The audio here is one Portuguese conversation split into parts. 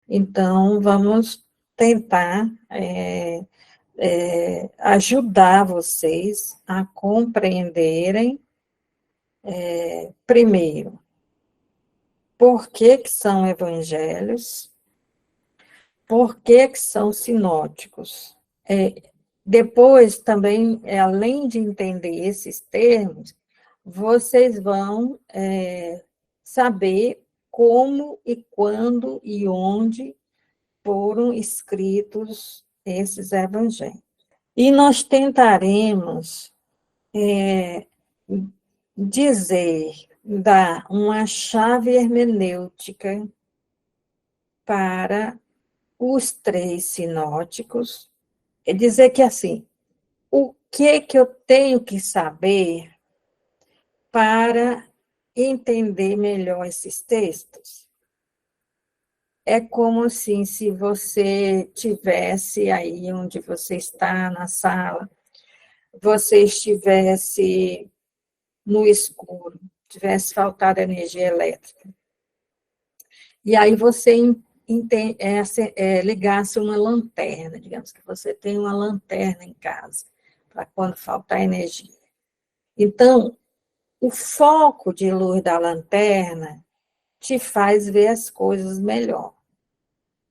Então, vamos tentar ajudar vocês a compreenderem, primeiro, por que são evangelhos, por que são sinóticos. Depois, também, além de entender esses termos, vocês vão saber como e quando e onde foram escritos esses evangelhos. E nós tentaremos dizer, dar uma chave hermenêutica para os três sinóticos, é dizer que, assim, o que eu tenho que saber para entender melhor esses textos? É como assim, se você tivesse aí onde você está, na sala, você estivesse no escuro, tivesse faltado energia elétrica, e aí você ligasse uma lanterna, digamos que você tem uma lanterna em casa, para quando faltar energia. Então, o foco de luz da lanterna te faz ver as coisas melhor.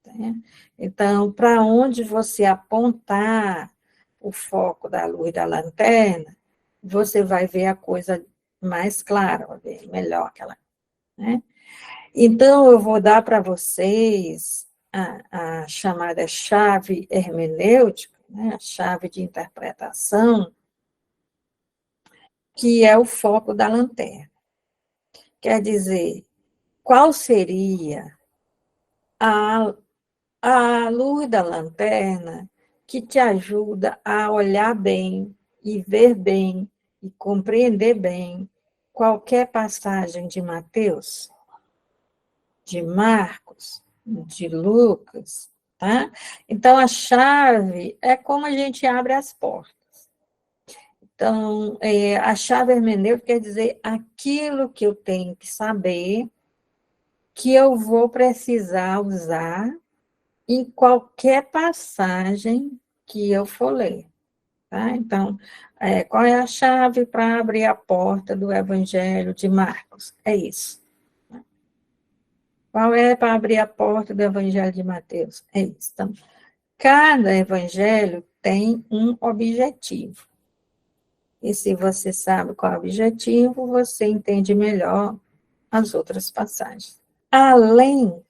Né? Então, para onde você apontar o foco da luz da lanterna, você vai ver a coisa mais clara, vai ver melhor aquela. Né? Então, eu vou dar para vocês a chamada chave hermenêutica, né? A chave de interpretação, que é o foco da lanterna. Quer dizer, qual seria a luz da lanterna que te ajuda a olhar bem e ver bem e compreender bem qualquer passagem de Mateus, de Marcos, de Lucas, tá? Então, a chave é como a gente abre as portas. Então, a chave hermenêutica quer dizer aquilo que eu tenho que saber, que eu vou precisar usar em qualquer passagem que eu for ler. Tá? Então, qual é a chave para abrir a porta do Evangelho de Marcos? É isso. Qual é para abrir a porta do Evangelho de Mateus? É isso. Então, cada evangelho tem um objetivo. E se você sabe qual é o objetivo, você entende melhor as outras passagens. Além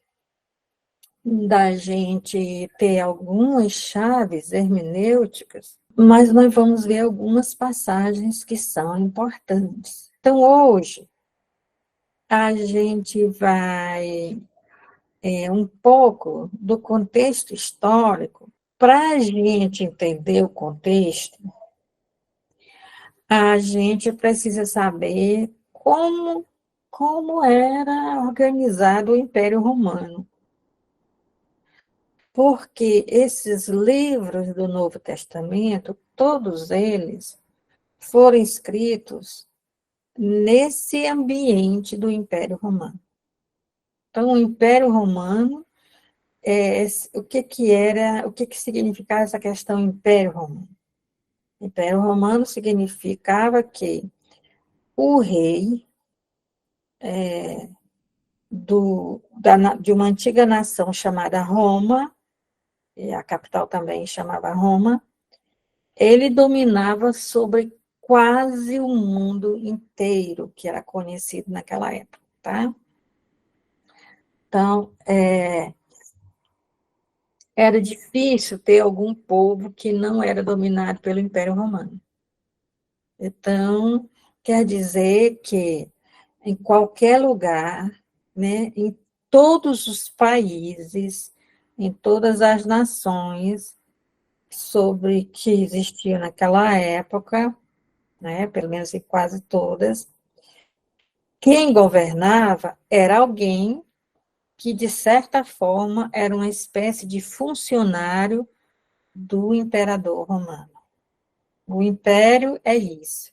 da gente ter algumas chaves hermenêuticas, mas nós vamos ver algumas passagens que são importantes. Então, hoje, a gente vai um pouco do contexto histórico. Para a gente entender o contexto, a gente precisa saber como era organizado o Império Romano. Porque esses livros do Novo Testamento, todos eles foram escritos nesse ambiente do Império Romano. Então, o Império Romano, o que significava essa questão Império Romano? Império Romano significava que o rei de uma antiga nação chamada Roma, e a capital também chamava Roma, ele dominava sobre quase o mundo inteiro, que era conhecido naquela época, tá? Então, era difícil ter algum povo que não era dominado pelo Império Romano. Então, quer dizer que em qualquer lugar, né, em todos os países, em todas as nações sobre que existiam naquela época, né, pelo menos em quase todas, quem governava era alguém que, de certa forma, era uma espécie de funcionário do imperador romano. O império é isso.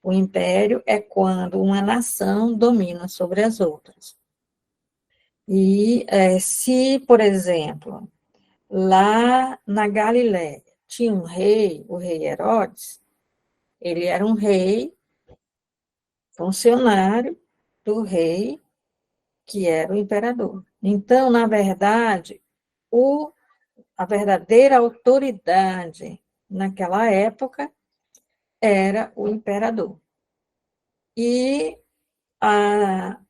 O império é quando uma nação domina sobre as outras. E se, por exemplo, lá na Galiléia tinha um rei, o rei Herodes, ele era um rei, funcionário do rei, que era o imperador. Então, na verdade, a verdadeira autoridade naquela época era o imperador. E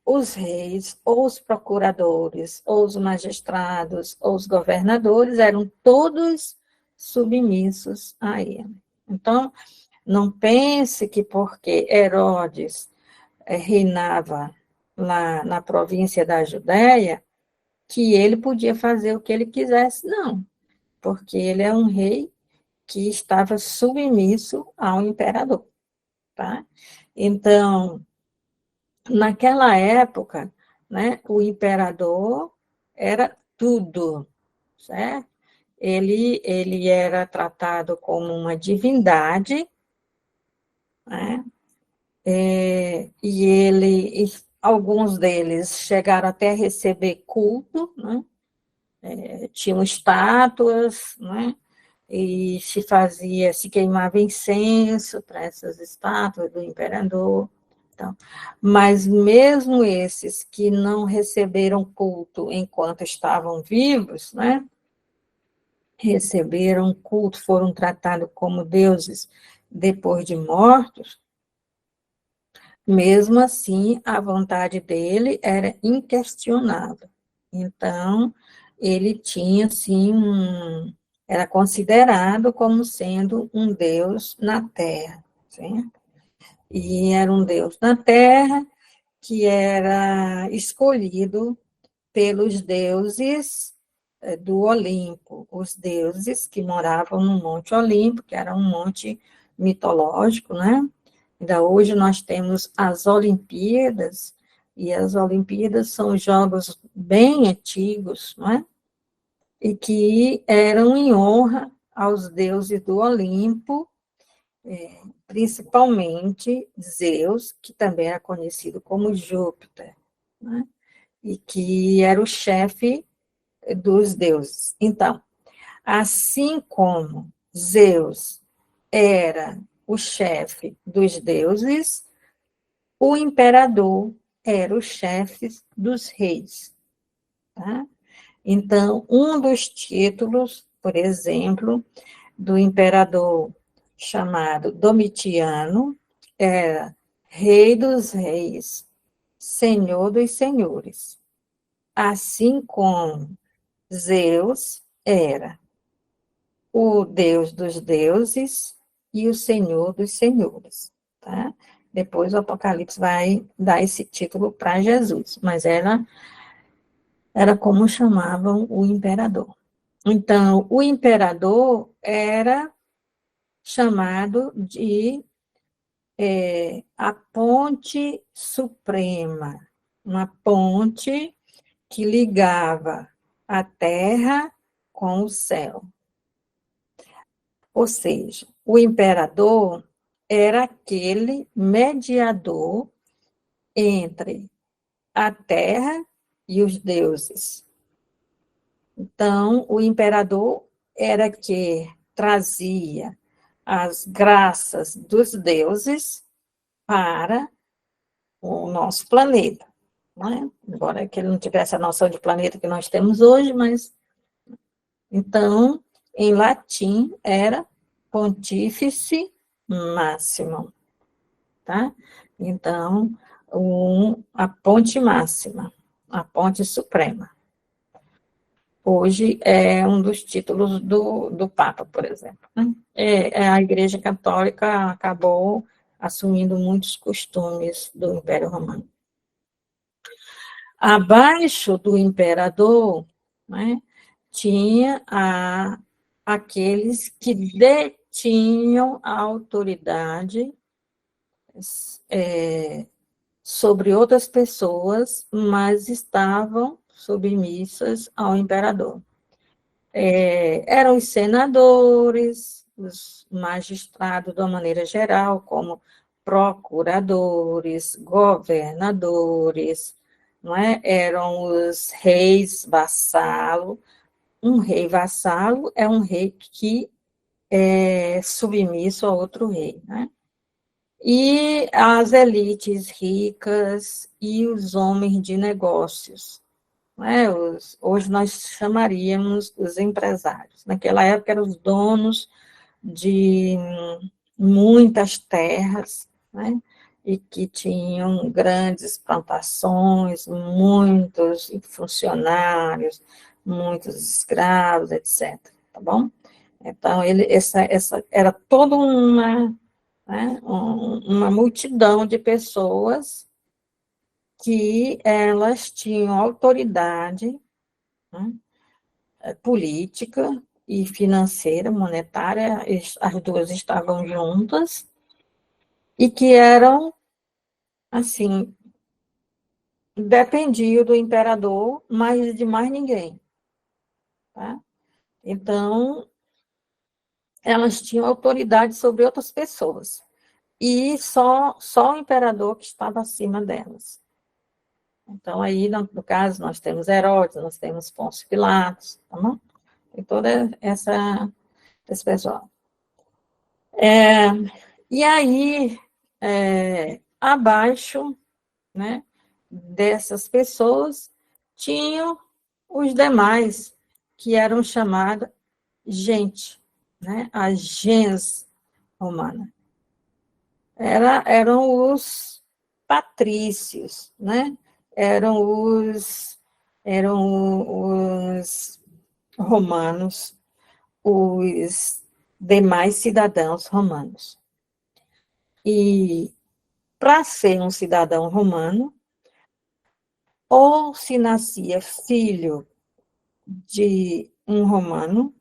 os reis, ou os procuradores, ou os magistrados, ou os governadores eram todos submissos a ele. Então, não pense que porque Herodes reinava lá na província da Judéia, que ele podia fazer o que ele quisesse, não, porque ele é um rei que estava submisso ao imperador, tá? Então, naquela época, né, o imperador era tudo, certo? Ele era tratado como uma divindade, né? Alguns deles chegaram até a receber culto, né? Tinham estátuas, né? E se queimava incenso para essas estátuas do imperador. Então, mas mesmo esses que não receberam culto enquanto estavam vivos, né? Receberam culto, foram tratados como deuses depois de mortos, mesmo assim, a vontade dele era inquestionável. Então, ele tinha, assim, era considerado como sendo um Deus na Terra, certo? E era um Deus na Terra que era escolhido pelos deuses do Olimpo, os deuses que moravam no Monte Olimpo, que era um monte mitológico, né? Ainda hoje nós temos as Olimpíadas, e as Olimpíadas são jogos bem antigos, não é? E que eram em honra aos deuses do Olimpo, principalmente Zeus, que também era conhecido como Júpiter, né? E que era o chefe dos deuses. Então, assim como Zeus era o chefe dos deuses, o imperador era o chefe dos reis. Tá? Então, um dos títulos, por exemplo, do imperador chamado Domitiano era Rei dos Reis, Senhor dos Senhores. Assim como Zeus era o Deus dos deuses e o Senhor dos senhores, tá? Depois o Apocalipse vai dar esse título para Jesus, mas era como chamavam o imperador. Então, o imperador era chamado de a ponte suprema, uma ponte que ligava a terra com o céu. Ou seja, o imperador era aquele mediador entre a terra e os deuses. Então, o imperador era que trazia as graças dos deuses para o nosso planeta. Não é? Embora que ele não tivesse a noção de planeta que nós temos hoje, mas então, em latim, era Pontífice Máximo, tá? Então, a ponte máxima, a ponte suprema. Hoje é um dos títulos do Papa, por exemplo. Né? A Igreja Católica acabou assumindo muitos costumes do Império Romano. Abaixo do imperador, né, tinha aqueles que detinham a autoridade sobre outras pessoas, mas estavam submissas ao imperador. Eram os senadores, os magistrados, de uma maneira geral, como procuradores, governadores, não é? Eram os reis vassalo. Um rei vassalo é um rei que é submisso a outro rei, né? E as elites ricas e os homens de negócios, né? Hoje nós chamaríamos os empresários. Naquela época eram os donos de muitas terras, né? E que tinham grandes plantações, muitos funcionários, muitos escravos, etc. Tá bom? Então, essa era toda uma, né, uma multidão de pessoas que elas tinham autoridade, né, política e financeira, monetária, as duas estavam juntas, e que eram, assim, dependiam do imperador, mas de mais ninguém. Tá? Então, elas tinham autoridade sobre outras pessoas, e só o imperador que estava acima delas. Então, aí, no caso, nós temos Herodes, nós temos Pôncio Pilatos, tá bom? E toda esse pessoal. E aí, abaixo, né, dessas pessoas, tinham os demais, que eram chamadas gente, né, a gens romana. Eram os patrícios, né? Eram os romanos, os demais cidadãos romanos. E para ser um cidadão romano, ou se nascia filho de um romano,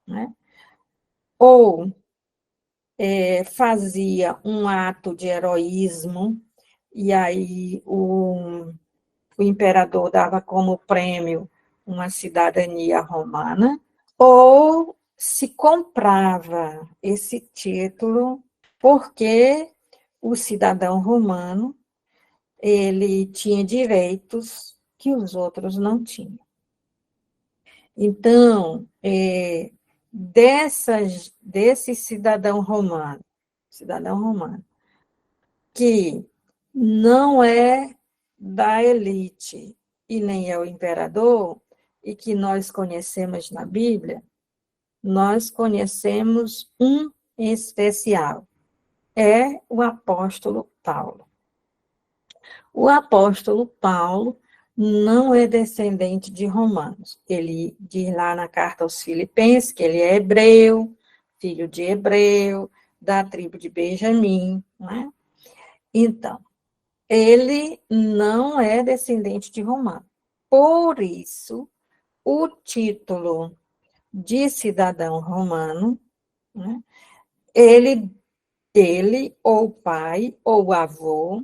né? Ou fazia um ato de heroísmo, e aí o imperador dava como prêmio uma cidadania romana, ou se comprava esse título porque o cidadão romano ele tinha direitos que os outros não tinham. Então, desse cidadão romano, que não é da elite e nem é o imperador, e que nós conhecemos na Bíblia, nós conhecemos um em especial, é o apóstolo Paulo. O apóstolo Paulo não é descendente de romanos. Ele diz lá na carta aos Filipenses que ele é hebreu, filho de hebreu, da tribo de Benjamim, né? Então, ele não é descendente de romano. Por isso, o título de cidadão romano, né, ele, ou o pai, ou o avô,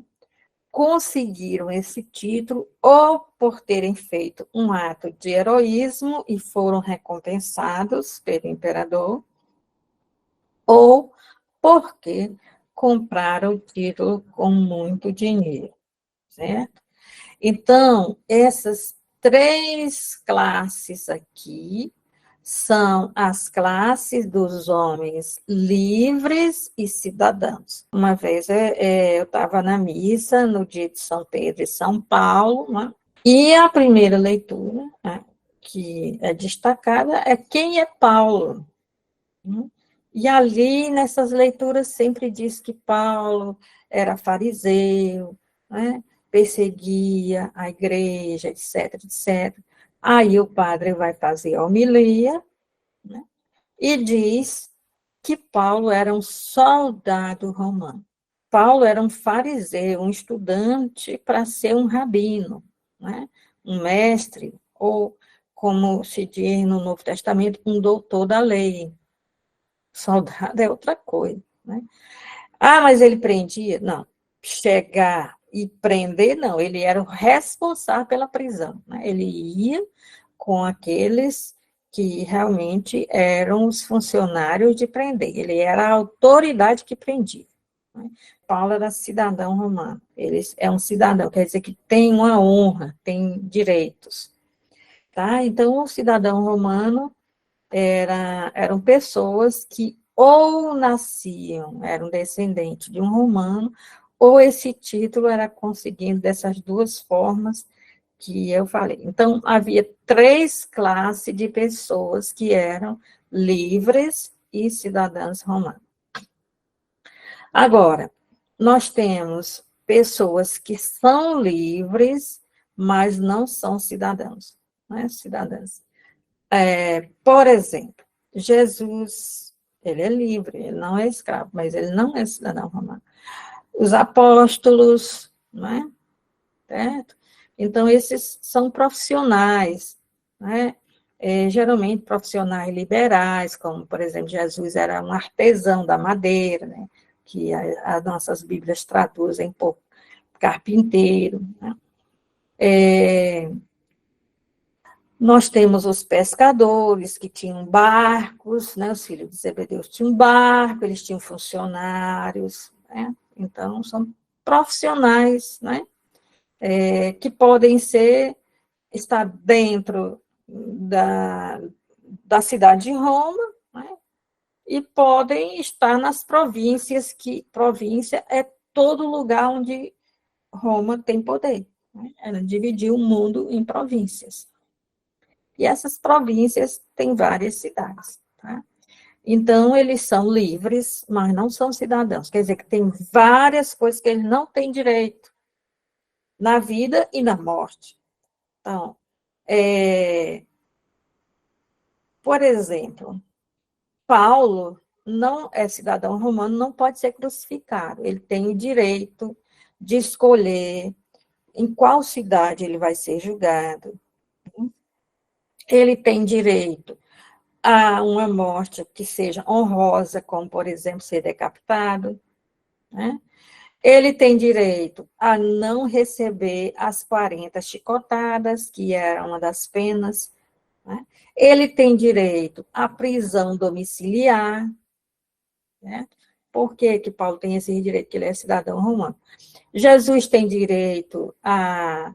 conseguiram esse título ou por terem feito um ato de heroísmo e foram recompensados pelo imperador, ou porque compraram o título com muito dinheiro, certo? Então, essas três classes aqui são as classes dos homens livres e cidadãos. Uma vez eu estava na missa no dia de São Pedro e São Paulo, né? E a primeira leitura, né, que é destacada é quem é Paulo. Né? E ali, nessas leituras, sempre diz que Paulo era fariseu, né? Perseguia a igreja, etc, etc. Aí o padre vai fazer a homilia, né? E diz que Paulo era um soldado romano. Paulo era um fariseu, um estudante para ser um rabino, né? Um mestre, ou, como se diz no Novo Testamento, um doutor da lei. Soldado é outra coisa, né? Ah, mas ele prendia? Não. Chegar e prender, não. Ele era o responsável pela prisão, né? Ele ia com aqueles que realmente eram os funcionários de prender. Ele era a autoridade que prendia. né? Paulo era cidadão romano. Ele é um cidadão, quer dizer que tem uma honra, tem direitos. Tá? Então, o cidadão romano eram pessoas que ou nasciam, eram descendentes de um romano, ou esse título era conseguido dessas duas formas que eu falei. Então, havia 3 classes de pessoas que eram livres e cidadãs romanos. Agora, nós temos pessoas que são livres, mas não são cidadãos, né? Cidadãs. Por exemplo, Jesus, ele é livre, ele não é escravo, mas ele não é cidadão romano. Os apóstolos, né? Certo? Então, esses são profissionais, né? Geralmente profissionais liberais, como, por exemplo, Jesus era um artesão da madeira, né? Que as nossas Bíblias traduzem por carpinteiro, né? Nós temos os pescadores que tinham barcos, né? Os filhos de Zebedeu tinham barco, eles tinham funcionários, né? Então, são profissionais, né? Que podem estar dentro da cidade de Roma, né? E podem estar nas províncias, que província é todo lugar onde Roma tem poder, né? Ela dividiu o mundo em províncias. E essas províncias têm várias cidades, tá? Então, eles são livres, mas não são cidadãos. Quer dizer que tem várias coisas que eles não têm direito na vida e na morte. Então, por exemplo, Paulo não é cidadão romano, não pode ser crucificado. Ele tem o direito de escolher em qual cidade ele vai ser julgado. Ele tem direito a uma morte que seja honrosa, como, por exemplo, ser decapitado, né? Ele tem direito a não receber as 40 chicotadas, que era uma das penas, né? Ele tem direito à prisão domiciliar, né? Por que que Paulo tem esse direito? Que ele é cidadão romano. Jesus tem direito a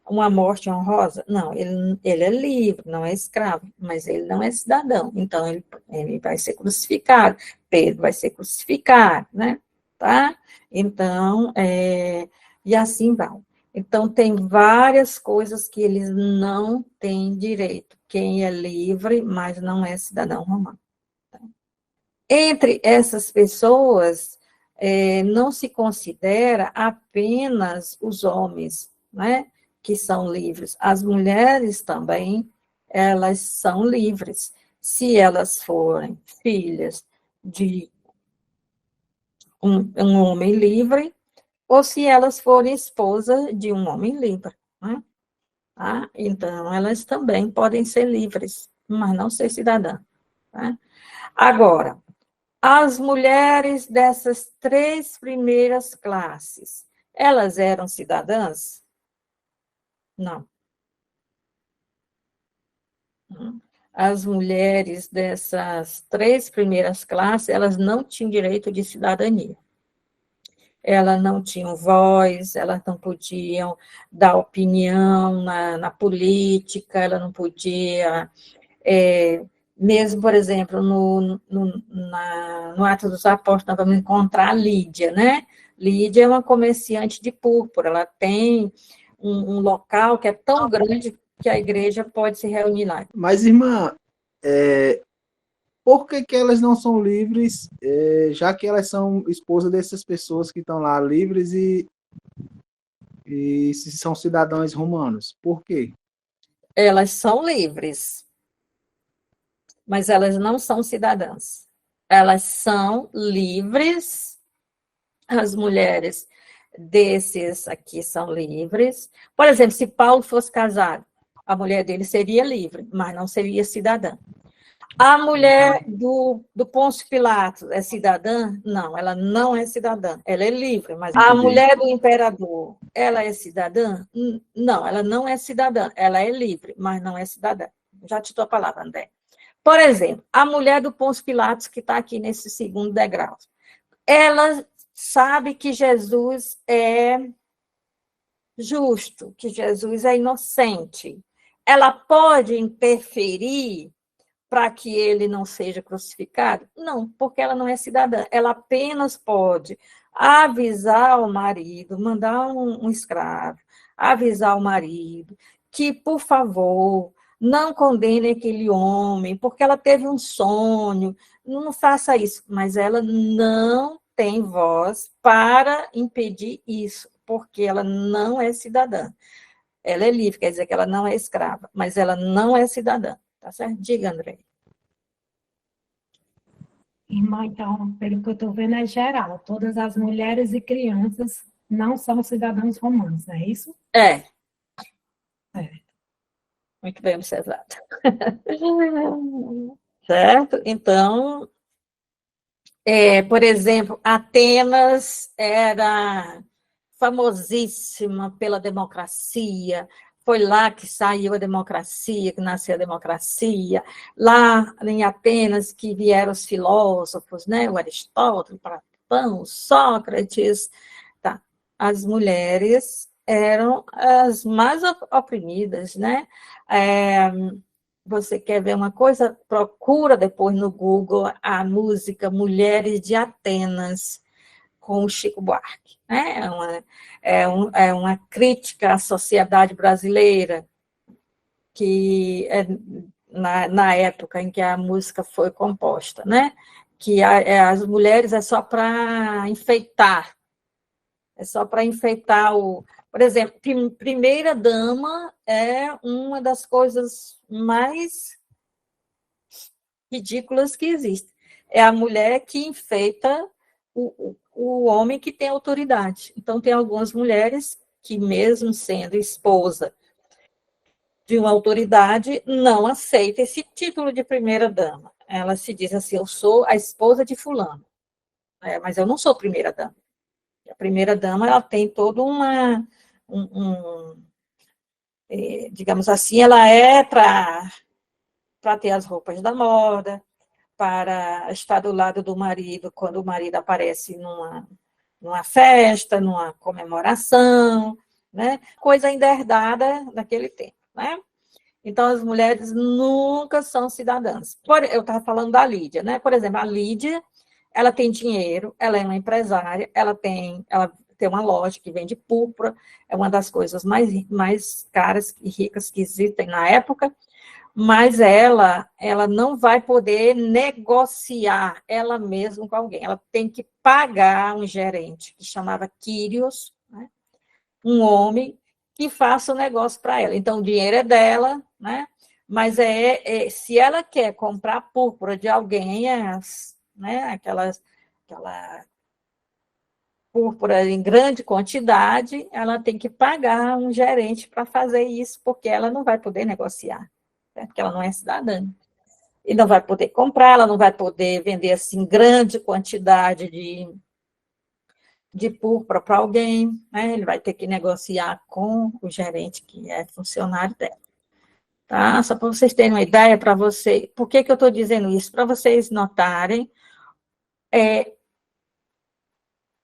uma morte honrosa? Não, ele é livre, não é escravo, mas ele não é cidadão, então ele vai ser crucificado, Pedro vai ser crucificado, né? Tá? Então, e assim vai. Então, tem várias coisas que eles não têm direito. Quem é livre, mas não é cidadão romano. Tá? Entre essas pessoas, não se considera apenas os homens, né, que são livres. As mulheres também, elas são livres. Se elas forem filhas de um homem livre, ou se elas forem esposa de um homem livre, né? Tá? Então, elas também podem ser livres, mas não ser cidadã. Tá? Agora, as mulheres dessas 3 primeiras classes, elas eram cidadãs? Não. As mulheres dessas 3 primeiras classes, elas não tinham direito de cidadania. Elas não tinham voz, elas não podiam dar opinião na política, ela não podia, mesmo, por exemplo, no Atos dos Apóstolos, nós vamos encontrar Lídia, né? Lídia é uma comerciante de púrpura, ela tem um local que é tão grande que a igreja pode se reunir lá. Mas, irmã, por que que elas não são livres, já que elas são esposas dessas pessoas que estão lá livres e são cidadãos romanos? Por quê? Elas são livres, mas elas não são cidadãs. Elas são livres, as mulheres desses aqui são livres. Por exemplo, se Paulo fosse casado, a mulher dele seria livre, mas não seria cidadã. A mulher do Pôncio Pilatos é cidadã? Não, ela não é cidadã. Ela é livre, mas a mulher do imperador, ela é cidadã? Não, ela não é cidadã. Ela é livre, mas não é cidadã. Já te dou a palavra, André. Por exemplo, a mulher do Pôncio Pilatos, que está aqui nesse segundo degrau, ela sabe que Jesus é justo, que Jesus é inocente. Ela pode interferir para que ele não seja crucificado? Não, porque ela não é cidadã. Ela apenas pode avisar o marido, mandar um escravo, avisar o marido que, por favor, não condene aquele homem, porque ela teve um sonho, não faça isso. Mas ela não tem voz para impedir isso, porque ela não é cidadã. Ela é livre, quer dizer que ela não é escrava, mas ela não é cidadã. Tá certo? Diga, André. Irmã, então, pelo que eu estou vendo, é geral. Todas as mulheres e crianças não são cidadãos romanos, é isso? É, É. muito bem observado. Certo? Então, por exemplo, Atenas era famosíssima pela democracia, foi lá que saiu a democracia, que nasceu a democracia, lá em Atenas que vieram os filósofos, né? O Aristóteles, Platão, Sócrates, tá? As mulheres eram as mais oprimidas, né? É, você quer ver uma coisa? Procura depois no Google a música Mulheres de Atenas, com o Chico Buarque. Né? É uma crítica à sociedade brasileira, que é na época em que a música foi composta, né? Que as mulheres é só para enfeitar, é só para enfeitar o. Por exemplo, primeira dama é uma das coisas mais ridículas que existem. É a mulher que enfeita o homem que tem autoridade. Então, tem algumas mulheres que, mesmo sendo esposa de uma autoridade, não aceita esse título de primeira-dama. Ela se diz assim: eu sou a esposa de fulano, mas eu não sou primeira-dama. A primeira-dama, ela tem todo digamos assim, ela é para ter as roupas da moda, para estar do lado do marido quando o marido aparece numa festa, numa comemoração, né? Coisa ainda herdada daquele tempo, né? Então, as mulheres nunca são cidadãs. Eu estava falando da Lídia, né? Por exemplo, a Lídia, ela tem dinheiro, ela é uma empresária, ela tem uma loja que vende púrpura, é uma das coisas mais caras e ricas que existem na época, mas ela não vai poder negociar ela mesma com alguém. Ela tem que pagar um gerente que chamava Quírios, né? Um homem que faça o negócio para ela. Então, o dinheiro é dela, né? Mas se ela quer comprar púrpura de alguém, né? Aquela púrpura em grande quantidade, ela tem que pagar um gerente para fazer isso, porque ela não vai poder negociar, né? Porque ela não é cidadã. E não vai poder comprar, ela não vai poder vender assim grande quantidade de púrpura para alguém, né? Ele vai ter que negociar com o gerente, que é funcionário dela. Tá? Só para vocês terem uma ideia, para você, por que eu estou dizendo isso? Para vocês notarem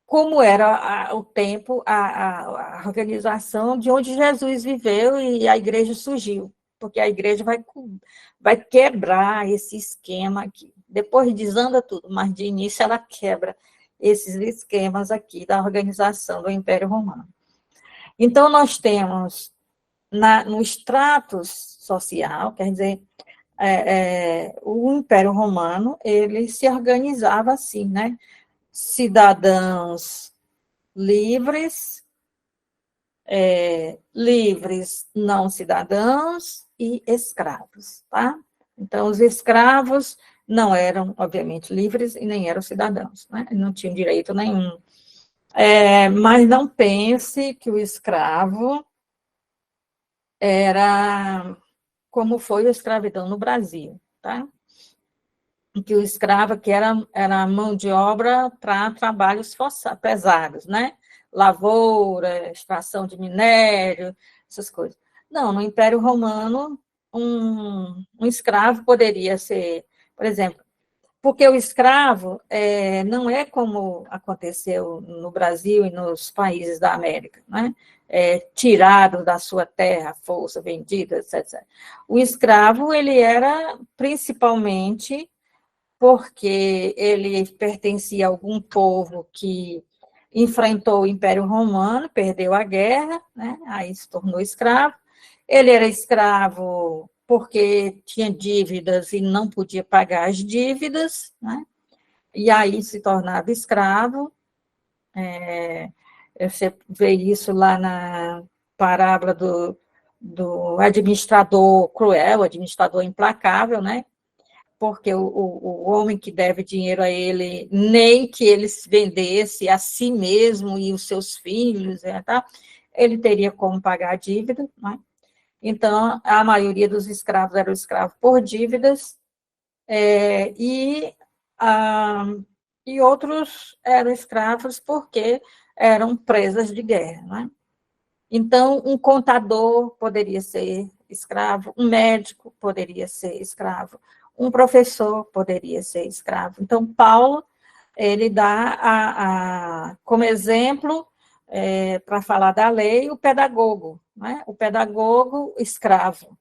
como era o tempo, a organização de onde Jesus viveu e a igreja surgiu, porque a igreja vai quebrar esse esquema aqui. Depois desanda tudo, mas de início ela quebra esses esquemas aqui da organização do Império Romano. Então, nós temos no status social, quer dizer, o Império Romano, ele se organizava assim, né? Cidadãos livres, livres não cidadãos e escravos, tá? Então, os escravos não eram, obviamente, livres e nem eram cidadãos, né? Não tinham direito nenhum. Mas não pense que o escravo era como foi a escravidão no Brasil, tá? Que o escravo que era mão de obra para trabalhos pesados, né? Lavoura, extração de minério, essas coisas. Não, no Império Romano, um escravo poderia ser, por exemplo, Porque o escravo não é como aconteceu no Brasil e nos países da América, né? Tirado da sua terra, força, vendido, etc. O escravo, ele era principalmente porque ele pertencia a algum povo que enfrentou o Império Romano, perdeu a guerra, né? Aí se tornou escravo. Ele era escravo porque tinha dívidas e não podia pagar as dívidas, né? E aí se tornava escravo. Você vê isso lá na parábola do administrador cruel, administrador implacável, né? Porque o homem que deve dinheiro a ele, nem que ele se vendesse a si mesmo e os seus filhos, tá? Ele teria como pagar a dívida, né? Então, a maioria dos escravos eram escravos por dívidas, é, e, ah, e outros eram escravos porque eram presas de guerra, né? Então, um contador poderia ser escravo, um médico poderia ser escravo, um professor poderia ser escravo. Então, Paulo, ele dá como exemplo, para falar da lei, o pedagogo, né? O pedagogo escravo.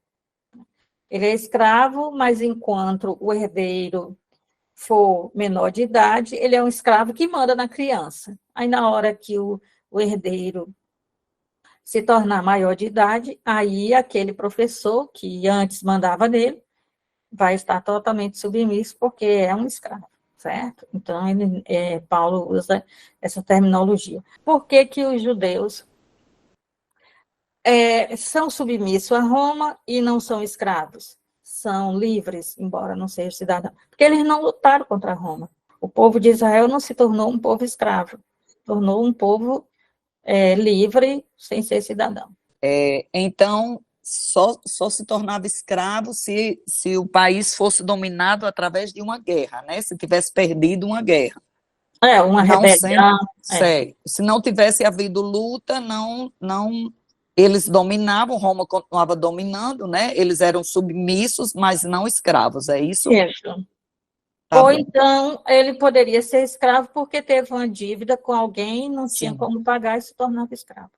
Ele é escravo, mas enquanto o herdeiro for menor de idade, ele é um escravo que manda na criança. Aí, na hora que o herdeiro se tornar maior de idade, aí aquele professor que antes mandava nele vai estar totalmente submisso porque é um escravo, certo? Então, Paulo usa essa terminologia. Por que que os judeus são submissos a Roma e não são escravos? São livres, embora não sejam cidadãos. Porque eles não lutaram contra Roma. O povo de Israel não se tornou um povo escravo, tornou um povo livre sem ser cidadão. Então, só se tornava escravo se o país fosse dominado através de uma guerra, né? Se tivesse perdido uma guerra. Uma Não sempre, rebelião. certo. Se não tivesse havido luta, não, eles dominavam, Roma continuava dominando, né? Eles eram submissos, mas não escravos, é isso? Isso. Tá Ou bom. então ele poderia ser escravo porque teve uma dívida com alguém, não tinha Sim. como pagar e se tornava escravo.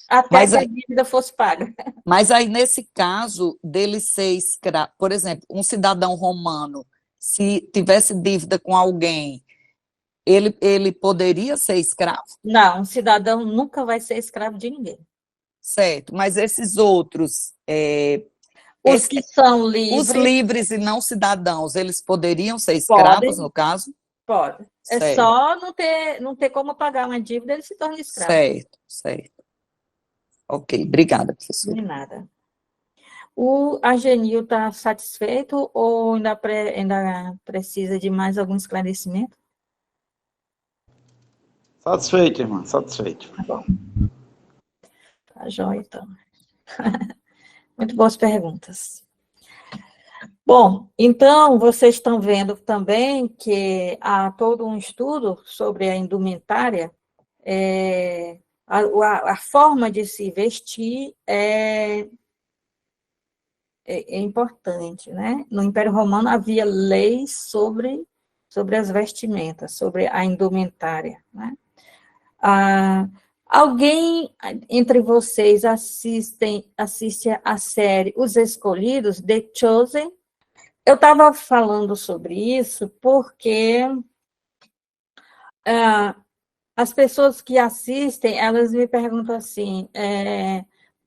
Até Mas que a dívida fosse paga. Mas aí, nesse caso, dele ser escravo, por exemplo, um cidadão romano, se tivesse dívida com alguém, ele poderia ser escravo, Não, um cidadão nunca vai ser escravo de ninguém. certo? Mas esses outros, Os que são os livres livres e não cidadãos, eles poderiam ser escravos, podem, no caso? podem. É Certo, só não ter como pagar uma dívida, ele se torna escravo. certo, certo. Ok, obrigada, Nem professora. nada. O Agenil está satisfeito ou ainda precisa de mais algum esclarecimento? Satisfeito, irmã, satisfeito. Tá bom. Tá jóia, então. Muito boas perguntas. Bom, então, vocês estão vendo também que há todo um estudo sobre a indumentária, a forma de se vestir é importante, né? No Império Romano havia leis sobre as vestimentas, sobre a indumentária, né? Alguém entre vocês assiste a série Os Escolhidos, The Chosen? Eu estava falando sobre isso porque as pessoas que assistem, elas me perguntam assim,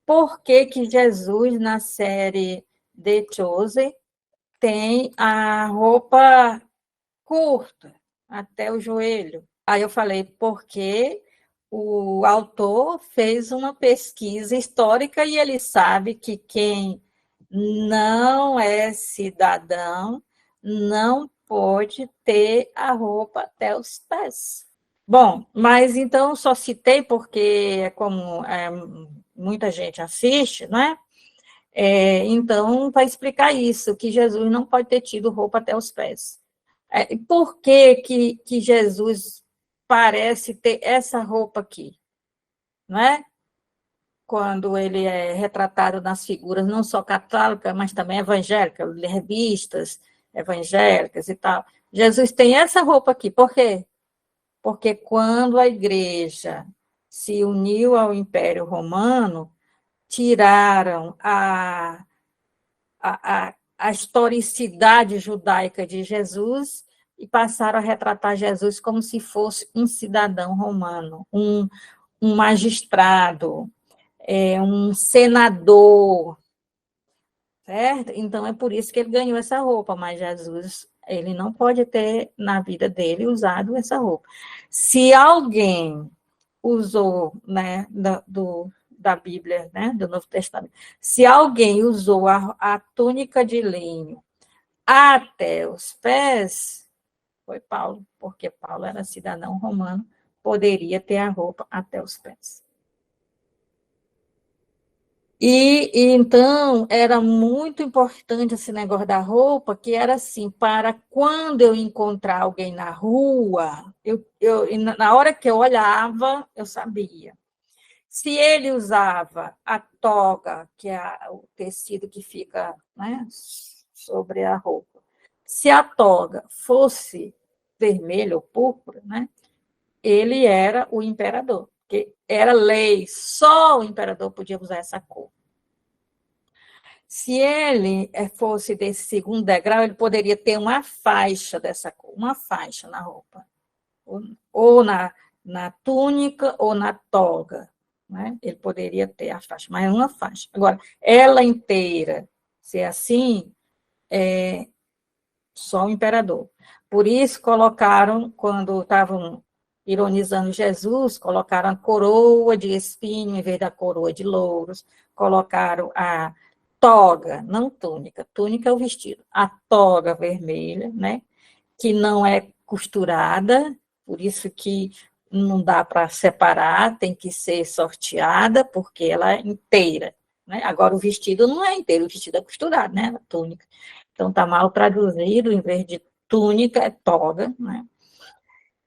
por que que Jesus, na série The Chosen, tem a roupa curta, até o joelho? Aí eu falei, porque o autor fez uma pesquisa histórica e ele sabe que quem não é cidadão não pode ter a roupa até os pés. Bom, mas então só citei porque, como muita gente assiste, né? Então, para explicar isso, que Jesus não pode ter tido roupa até os pés. Por que Jesus parece ter essa roupa aqui, né? Quando ele é retratado nas figuras não só católicas, mas também evangélicas, revistas, evangélicas e tal. Jesus tem essa roupa aqui. Por quê? Porque quando a igreja se uniu ao Império Romano, tiraram a historicidade judaica de Jesus e passaram a retratar Jesus como se fosse um cidadão romano, um magistrado, um senador, certo? Então, é por isso que ele ganhou essa roupa, mas Jesus, ele não pode ter, na vida dele, usado essa roupa. Se alguém usou, né, da Bíblia, né, do Novo Testamento, se alguém usou a túnica de linho até os pés, foi Paulo, porque Paulo era cidadão romano, poderia ter a roupa até os pés. E então era muito importante esse negócio da roupa, que era assim, para quando eu encontrar alguém na rua, na hora que eu olhava, eu sabia. Se ele usava a toga, que é o tecido que fica, né, sobre a roupa, se a toga fosse vermelha ou púrpura, né, ele era o imperador, porque era lei, só o imperador podia usar essa cor. Se ele fosse desse segundo degrau, ele poderia ter uma faixa dessa cor, uma faixa na roupa, ou na túnica ou na toga, né? Ele poderia ter a faixa, mas uma faixa. Agora, ela inteira ser assim, só o imperador. Por isso colocaram, quando estavam ironizando Jesus, colocaram a coroa de espinho em vez da coroa de louros, colocaram a toga, não túnica, túnica é o vestido, a toga vermelha, né, que não é costurada, por isso que não dá para separar, tem que ser sorteada, porque ela é inteira, né? Agora o vestido não é inteiro, o vestido é costurado, né, a túnica. Então está mal traduzido, em vez de túnica, é toga, né,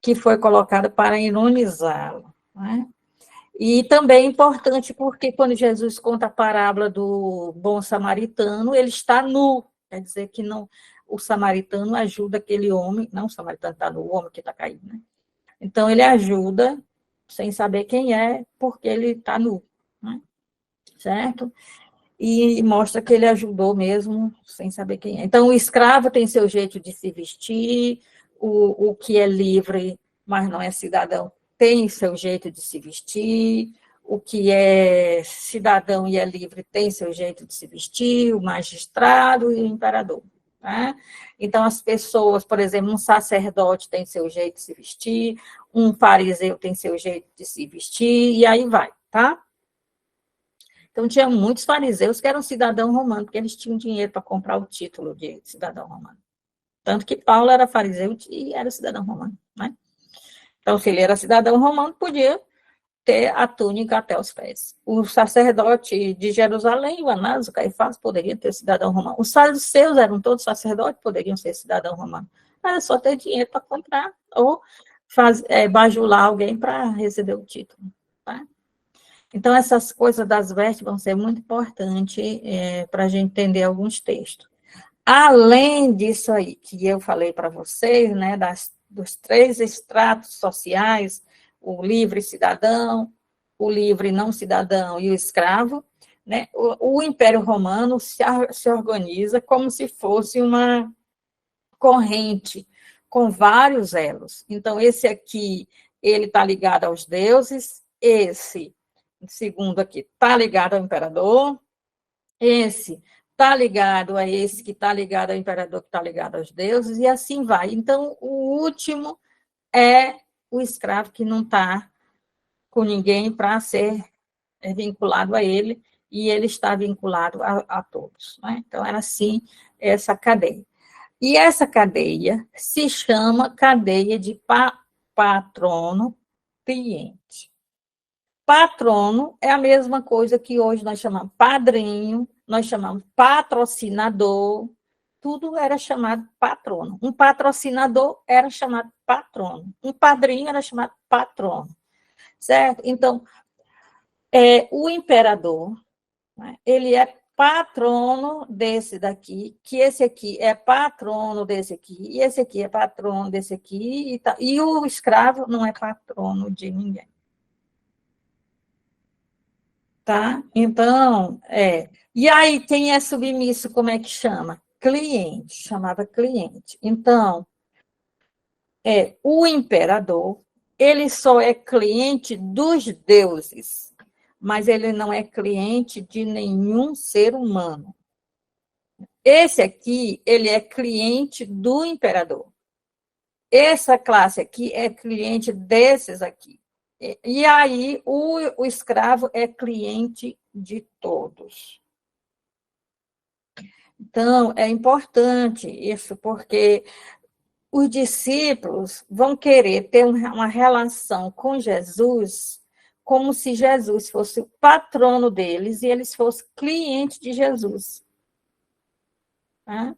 que foi colocada para ironizá-lo, né? E também é importante porque quando Jesus conta a parábola do bom samaritano, ele está nu, quer dizer que não, o samaritano ajuda aquele homem, não o samaritano está nu, o homem que está caído, né? Então ele ajuda sem saber quem é, porque ele está nu, né? Certo? E mostra que ele ajudou mesmo sem saber quem é. Então o escravo tem seu jeito de se vestir, o que é livre, mas não é cidadão, tem seu jeito de se vestir, o que é cidadão e é livre tem seu jeito de se vestir, o magistrado e o imperador. Tá? Então, as pessoas, por exemplo, um sacerdote tem seu jeito de se vestir, um fariseu tem seu jeito de se vestir, e aí vai, tá? Então, tinha muitos fariseus que eram cidadão romano, porque eles tinham dinheiro para comprar o título de cidadão romano. Tanto que Paulo era fariseu e era cidadão romano, né? Então, se ele era cidadão romano, podia ter a túnica até os pés. O sacerdote de Jerusalém, o Anás, o Caifás, poderiam ter cidadão romano. Os saduceus eram todos sacerdotes, poderiam ser cidadão romano. Era só ter dinheiro para comprar ou bajular alguém para receber o título. Tá? Então, essas coisas das vestes vão ser muito importantes para a gente entender alguns textos. Além disso aí que eu falei para vocês, né, dos 3 estratos sociais, o livre cidadão, o livre não cidadão e o escravo, né, o Império Romano se organiza como se fosse uma corrente com vários elos. Então, esse aqui, ele está ligado aos deuses, esse, segundo aqui, está ligado ao imperador, esse está ligado a esse que está ligado ao imperador, que está ligado aos deuses, e assim vai. Então, o último é o escravo que não está com ninguém para ser vinculado a ele, e ele está vinculado a todos. Né? Então, era assim essa cadeia. E essa cadeia se chama cadeia de patrono-cliente. Patrono é a mesma coisa que hoje nós chamamos padrinho, nós chamamos patrocinador, tudo era chamado patrono. Um patrocinador era chamado patrono, um padrinho era chamado patrono, certo? Então, o imperador, né, ele é patrono desse daqui, que esse aqui é patrono desse aqui, e esse aqui é patrono desse aqui, e o escravo não é patrono de ninguém. Tá? Então, e aí quem é submisso, como é que chama? Cliente, chamava cliente. Então, o imperador, ele só é cliente dos deuses, mas ele não é cliente de nenhum ser humano. Esse aqui, ele é cliente do imperador. Essa classe aqui é cliente desses aqui. E aí, o escravo é cliente de todos. Então, é importante isso, porque os discípulos vão querer ter uma relação com Jesus como se Jesus fosse o patrono deles e eles fossem clientes de Jesus. Tá?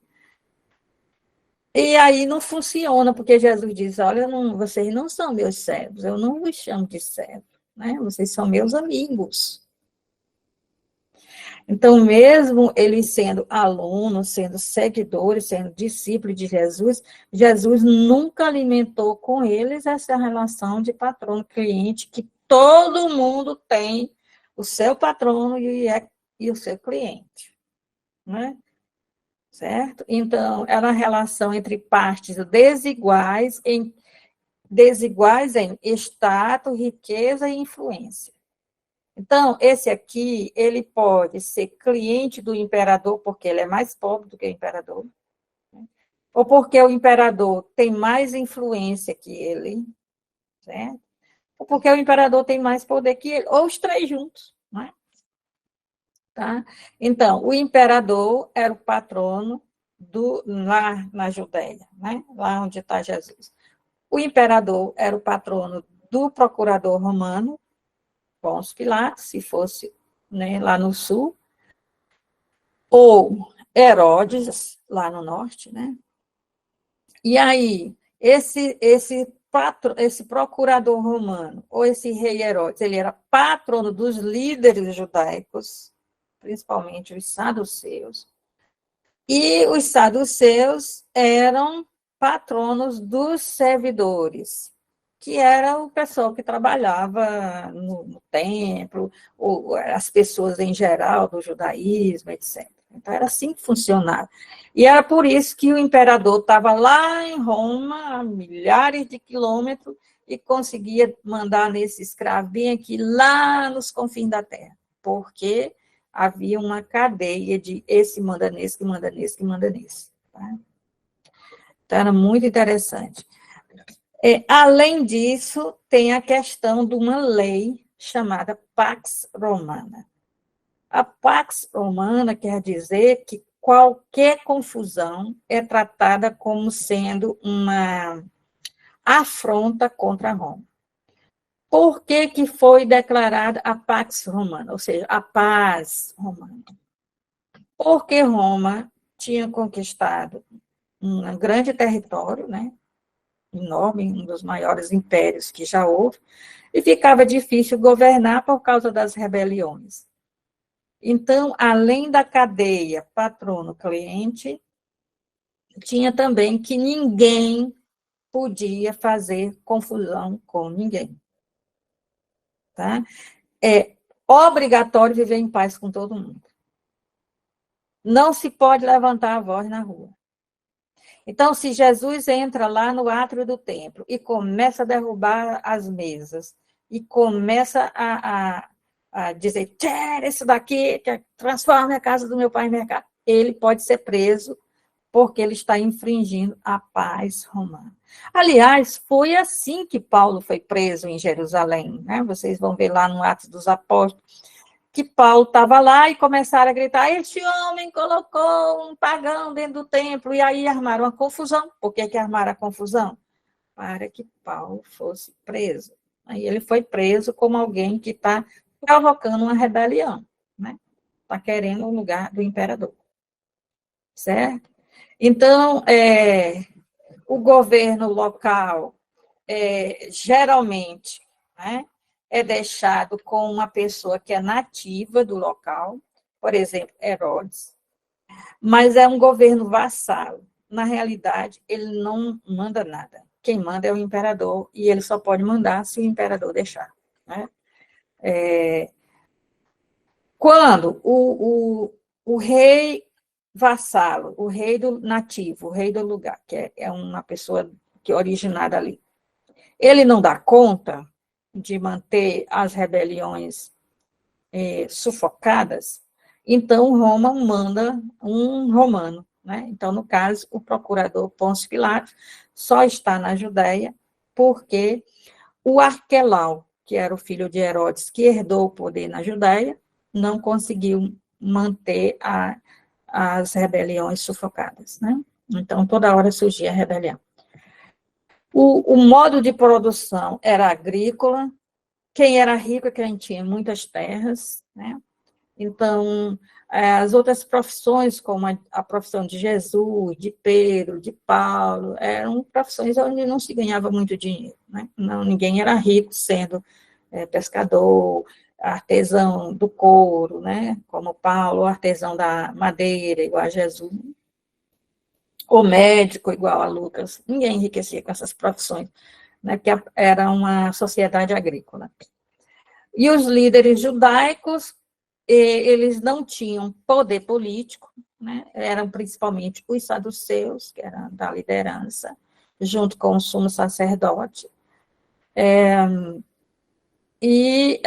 E aí não funciona, porque Jesus diz, olha, vocês não são meus servos, eu não vos chamo de servo, né? Vocês são meus amigos. Então, mesmo eles sendo alunos, sendo seguidores, sendo discípulos de Jesus, Jesus nunca alimentou com eles essa relação de patrono-cliente, que todo mundo tem o seu patrono e o seu cliente, né? Certo? Então, era uma relação entre partes desiguais em status, riqueza e influência. Então, esse aqui, ele pode ser cliente do imperador, porque ele é mais pobre do que o imperador, né? Ou porque o imperador tem mais influência que ele, certo? Ou porque o imperador tem mais poder que ele, ou os três juntos, né? Tá? Então, o imperador era o patrono lá na Judéia, né? Lá onde está Jesus. O imperador era o patrono do procurador romano, Pôncio Pilatos, se fosse, né, lá no sul, ou Herodes, lá no norte, né? E aí, esse procurador romano, ou esse rei Herodes, ele era patrono dos líderes judaicos, principalmente os saduceus, e os saduceus eram patronos dos servidores, que era o pessoal que trabalhava no templo, ou as pessoas em geral do judaísmo, etc. Então, era assim que funcionava. E era por isso que o imperador estava lá em Roma, a milhares de quilômetros, e conseguia mandar nesse escravo bem aqui, lá nos confins da terra, porque havia uma cadeia de esse manda nesse, que manda nesse, que manda nesse. Tá? Então, era muito interessante. Além disso, tem a questão de uma lei chamada Pax Romana. A Pax Romana quer dizer que qualquer confusão é tratada como sendo uma afronta contra Roma. Por que foi declarada a Pax Romana, ou seja, a paz romana? Porque Roma tinha conquistado um grande território, né? Enorme, um dos maiores impérios que já houve, e ficava difícil governar por causa das rebeliões. Então, além da cadeia patrono-cliente, tinha também que ninguém podia fazer confusão com ninguém. Tá? É obrigatório viver em paz com todo mundo. Não se pode levantar a voz na rua. Então, se Jesus entra lá no átrio do templo e começa a derrubar as mesas, e começa a dizer, tira isso daqui, transforma a casa do meu pai em mercado, ele pode ser preso, porque ele está infringindo a paz romana. Aliás, foi assim que Paulo foi preso em Jerusalém, né? Vocês vão ver lá no Atos dos Apóstolos, que Paulo estava lá e começaram a gritar, este homem colocou um pagão dentro do templo, e aí armaram uma confusão. Por que armaram a confusão? Para que Paulo fosse preso. Aí ele foi preso como alguém que está provocando uma rebelião, né? Está querendo o lugar do imperador. Certo? Então, o governo local, geralmente, né, é deixado com uma pessoa que é nativa do local. por exemplo, Herodes, mas é um governo vassalo. Na realidade, ele não manda nada. Quem manda é o imperador, e ele só pode mandar se o imperador deixar, né? Quando o rei vassalo, o rei do nativo, o rei do lugar, que é uma pessoa que é originada ali, ele não dá conta de manter as rebeliões sufocadas, então Roma manda um romano, né? Então, no caso, o procurador Pôncio Pilatos só está na Judéia porque o Arquelau, que era o filho de Herodes, que herdou o poder na Judéia, não conseguiu manter as rebeliões sufocadas, né? Então, toda hora surgia rebelião. O modo de produção era agrícola, quem era rico é quem tinha muitas terras, né? Então, as outras profissões, como a profissão de Jesus, de Pedro, de Paulo, eram profissões onde não se ganhava muito dinheiro, né? Não, ninguém era rico sendo pescador, artesão do couro, né? Como Paulo, artesão da madeira, igual a Jesus, ou médico, igual a Lucas. Ninguém enriquecia com essas profissões, né? Porque era uma sociedade agrícola. E os líderes judaicos, eles não tinham poder político, né? Eram principalmente os saduceus, que eram da liderança, junto com o sumo sacerdote, e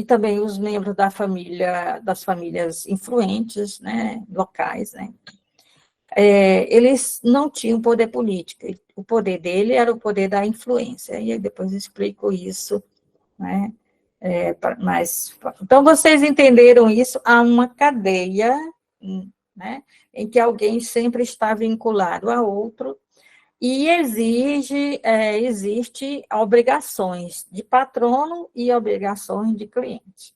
também os membros das famílias influentes, né, locais, né? Eles não tinham poder político, o poder dele era o poder da influência, e depois eu explico isso, né? Então, vocês entenderam isso? Há uma cadeia, né, em que alguém sempre está vinculado a outro, e existe obrigações de patrono e obrigações de cliente.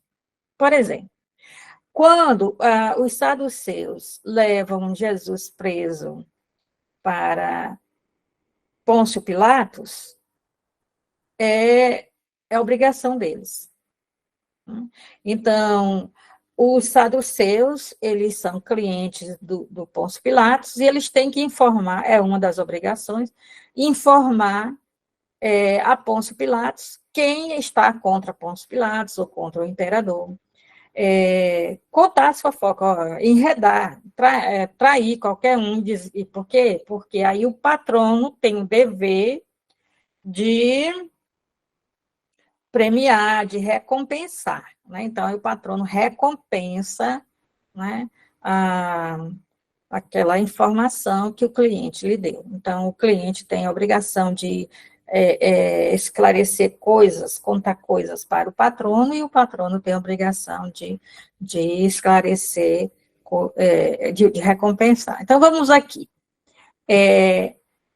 Por exemplo, quando os saduceus levam Jesus preso para Pôncio Pilatos, é obrigação deles. Então, os saduceus, eles são clientes do Pôncio Pilatos, e eles têm que informar, é uma das obrigações, informar a Pôncio Pilatos quem está contra Pôncio Pilatos ou contra o imperador. Contar a fofoca, enredar, trair qualquer um. E por quê? Porque aí o patrono tem o dever de premiar, de recompensar, né? Então, aí o patrono recompensa, né, aquela informação que o cliente lhe deu. Então, o cliente tem a obrigação de esclarecer coisas, contar coisas para o patrono, e o patrono tem a obrigação de esclarecer, de recompensar. Então, vamos aqui.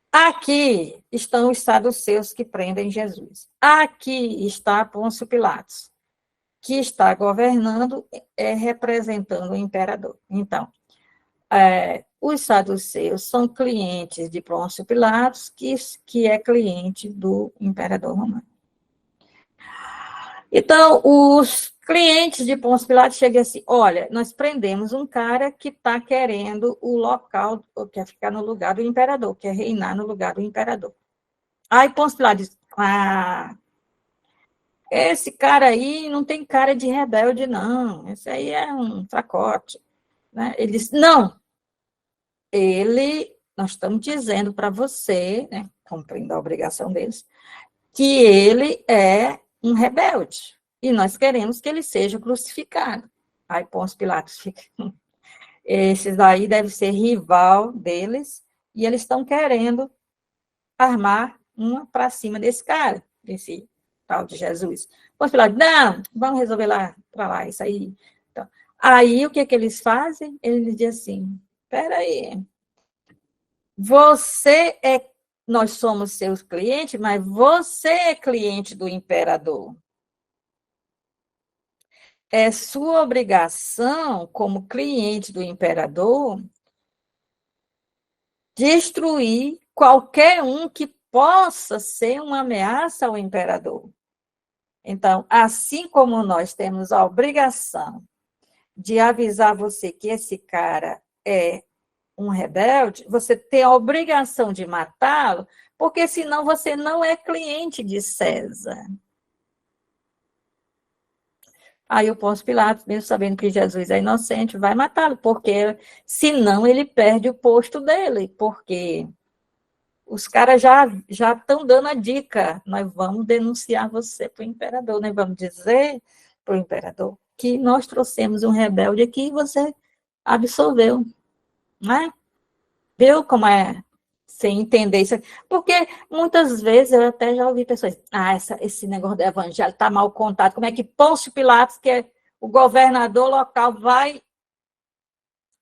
Aqui estão os saduceus que prendem Jesus. Aqui está Pôncio Pilatos, que está governando, representando o imperador. Então, os saduceus são clientes de Pôncio Pilatos, que é cliente do imperador romano. Então, os clientes de Pôncio Pilatos chegam assim: olha, nós prendemos um cara que está querendo o local, quer ficar no lugar do imperador, quer reinar no lugar do imperador. Aí Pôncio Pilatos diz: esse cara aí não tem cara de rebelde, não. Esse aí é um fracote, né? Ele diz: não, nós estamos dizendo para você, né, cumprindo a obrigação deles, que ele é um rebelde, e nós queremos que ele seja crucificado. Aí Pôncio Pilatos fica... Esses daí deve ser rival deles, e eles estão querendo armar uma para cima desse cara, desse tal de Jesus. Pôncio Pilatos: não, vamos resolver lá, para lá, isso aí. Então, aí, o que eles fazem? Eles dizem assim: espera aí, nós somos seus clientes, mas você é cliente do imperador. É sua obrigação, como cliente do imperador, destruir qualquer um que possa ser uma ameaça ao imperador. Então, assim como nós temos a obrigação de avisar você que esse cara é um rebelde, você tem a obrigação de matá-lo, porque senão você não é cliente de César. Aí o Pôncio Pilatos, mesmo sabendo que Jesus é inocente, vai matá-lo, porque senão ele perde o posto dele, porque os caras já estão dando a dica, nós vamos denunciar você para o imperador, nós vamos dizer para o imperador que nós trouxemos um rebelde aqui e você absolveu, né? Viu como é sem entender isso? Porque muitas vezes eu até já ouvi pessoas, esse negócio do evangelho está mal contado, como é que Pôncio Pilatos, que é o governador local, vai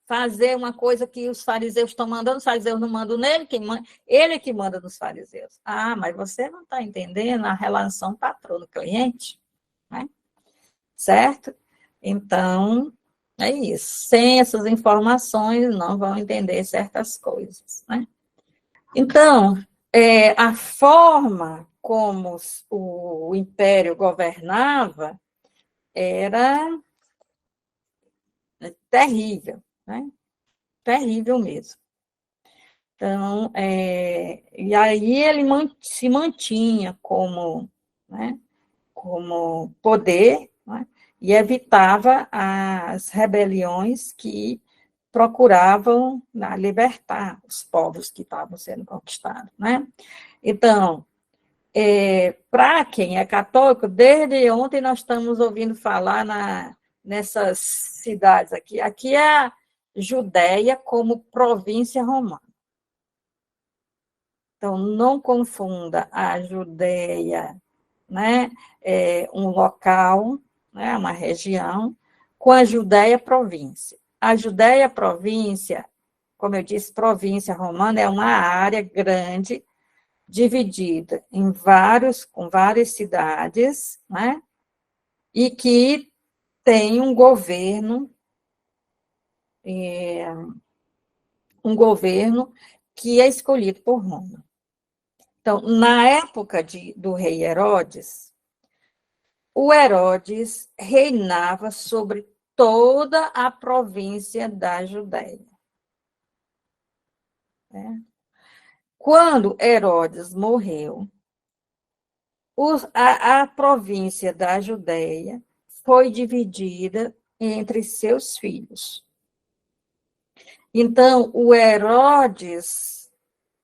fazer uma coisa que os fariseus estão mandando, os fariseus não mandam nele, ele que manda nos fariseus. Mas você não está entendendo a relação patrono-cliente, né? Certo? Então, é isso. Sem essas informações, não vão entender certas coisas, né? Então, a forma como o império governava era terrível, né? Terrível mesmo. Então, e aí ele se mantinha como, né, como poder, né, e evitava as rebeliões que procuravam libertar os povos que estavam sendo conquistados, né? Então, para quem é católico, desde ontem nós estamos ouvindo falar nessas cidades aqui. Aqui é a Judéia como província romana. Então, não confunda a Judéia, né, um local, né, uma região, com a Judéia província. A Judéia província, como eu disse, província romana, é uma área grande, dividida com várias cidades, né, e que tem um governo que é escolhido por Roma. Então, na época do rei Herodes, o Herodes reinava sobre toda a província da Judéia. Quando Herodes morreu, a província da Judéia foi dividida entre seus filhos. Então, o Herodes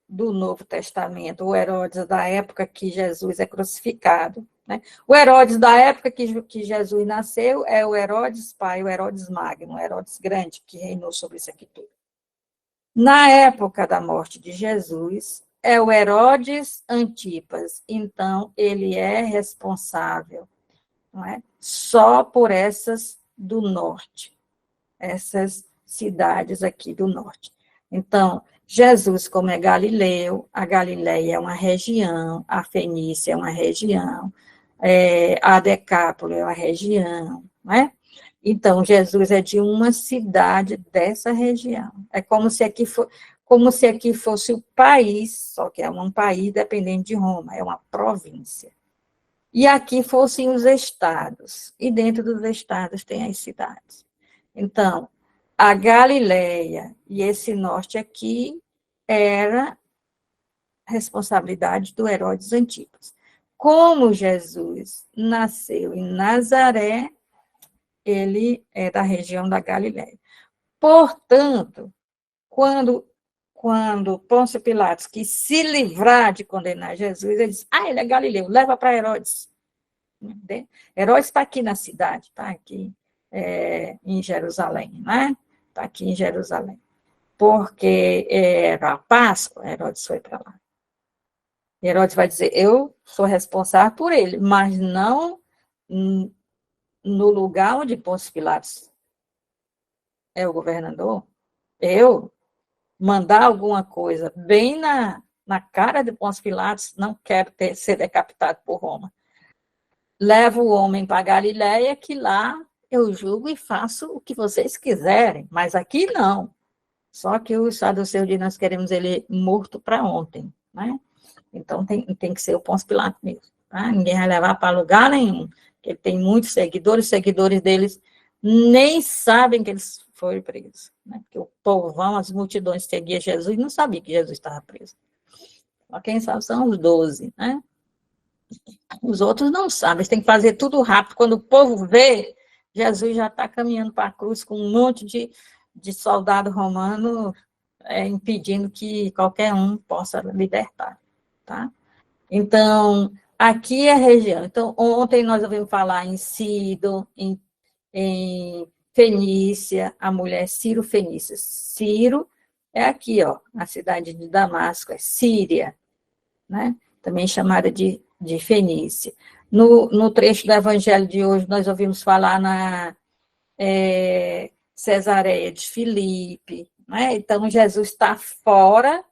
do Novo Testamento, o Herodes da época que Jesus é crucificado, né? O Herodes da época que Jesus nasceu é o Herodes pai, o Herodes Magno, o Herodes Grande, que reinou sobre isso aqui tudo. Na época da morte de Jesus, é o Herodes Antipas, então ele é responsável, não é? Só por essas do norte, essas cidades aqui do norte. Então, Jesus, como é galileu, a Galileia é uma região, a Fenícia é uma região, a Decápole é uma região, né? Então, Jesus é de uma cidade dessa região. É como se aqui fosse o país, só que é um país dependente de Roma, é uma província. E aqui fossem os estados, e dentro dos estados tem as cidades. Então, a Galileia e esse norte aqui era responsabilidade do Herodes Antipas. Como Jesus nasceu em Nazaré, ele é da região da Galileia. Portanto, quando Pôncio Pilatos quis se livrar de condenar Jesus, ele disse, ele é galileu, leva para Herodes. Herodes está aqui na cidade, está aqui em Jerusalém, né? Está aqui em Jerusalém. Porque era a Páscoa, Herodes foi para lá. Herodes vai dizer, eu sou responsável por ele, mas não no lugar onde Pôncio Pilatos é o governador. Eu mandar alguma coisa bem na cara de Pôncio Pilatos, não quero ser decapitado por Roma. Levo o homem para Galileia, que lá eu julgo e faço o que vocês quiserem, mas aqui não. Só que os saduceus dizem, nós queremos ele morto para ontem, né? Então tem que ser o Pôncio Pilatos mesmo, tá? Ninguém vai levar para lugar nenhum, porque ele tem muitos seguidores, os seguidores deles nem sabem que eles foram presos, né? Porque o povão, as multidões seguiam Jesus, não sabia que Jesus estava preso. Só quem sabe são os 12, né? Os outros não sabem, eles têm que fazer tudo rápido. Quando o povo vê, Jesus já está caminhando para a cruz com um monte de soldado romano impedindo que qualquer um possa libertar, tá? Então, aqui é a região. Então, ontem nós ouvimos falar em Sidon, em Fenícia, a mulher Ciro Fenícia. Ciro é aqui, ó, na cidade de Damasco, é Síria, né? Também chamada de Fenícia. No trecho do evangelho de hoje, nós ouvimos falar na Cesareia de Filipe, né? Então, Jesus está fora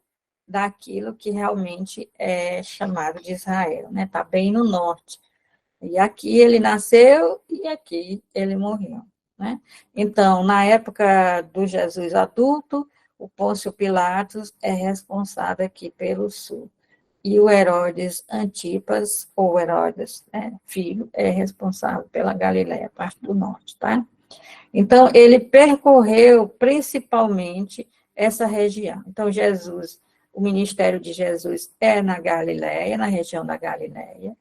daquilo que realmente é chamado de Israel, né? Está bem no norte. E aqui ele nasceu e aqui ele morreu, né? Então, na época do Jesus adulto, o Pôncio Pilatos é responsável aqui pelo sul. E o Herodes Antipas, ou Herodes, filho, é responsável pela Galileia, parte do norte, tá? Então, ele percorreu principalmente essa região. Então, Jesus, o ministério de Jesus é na Galileia, na região da Galileia.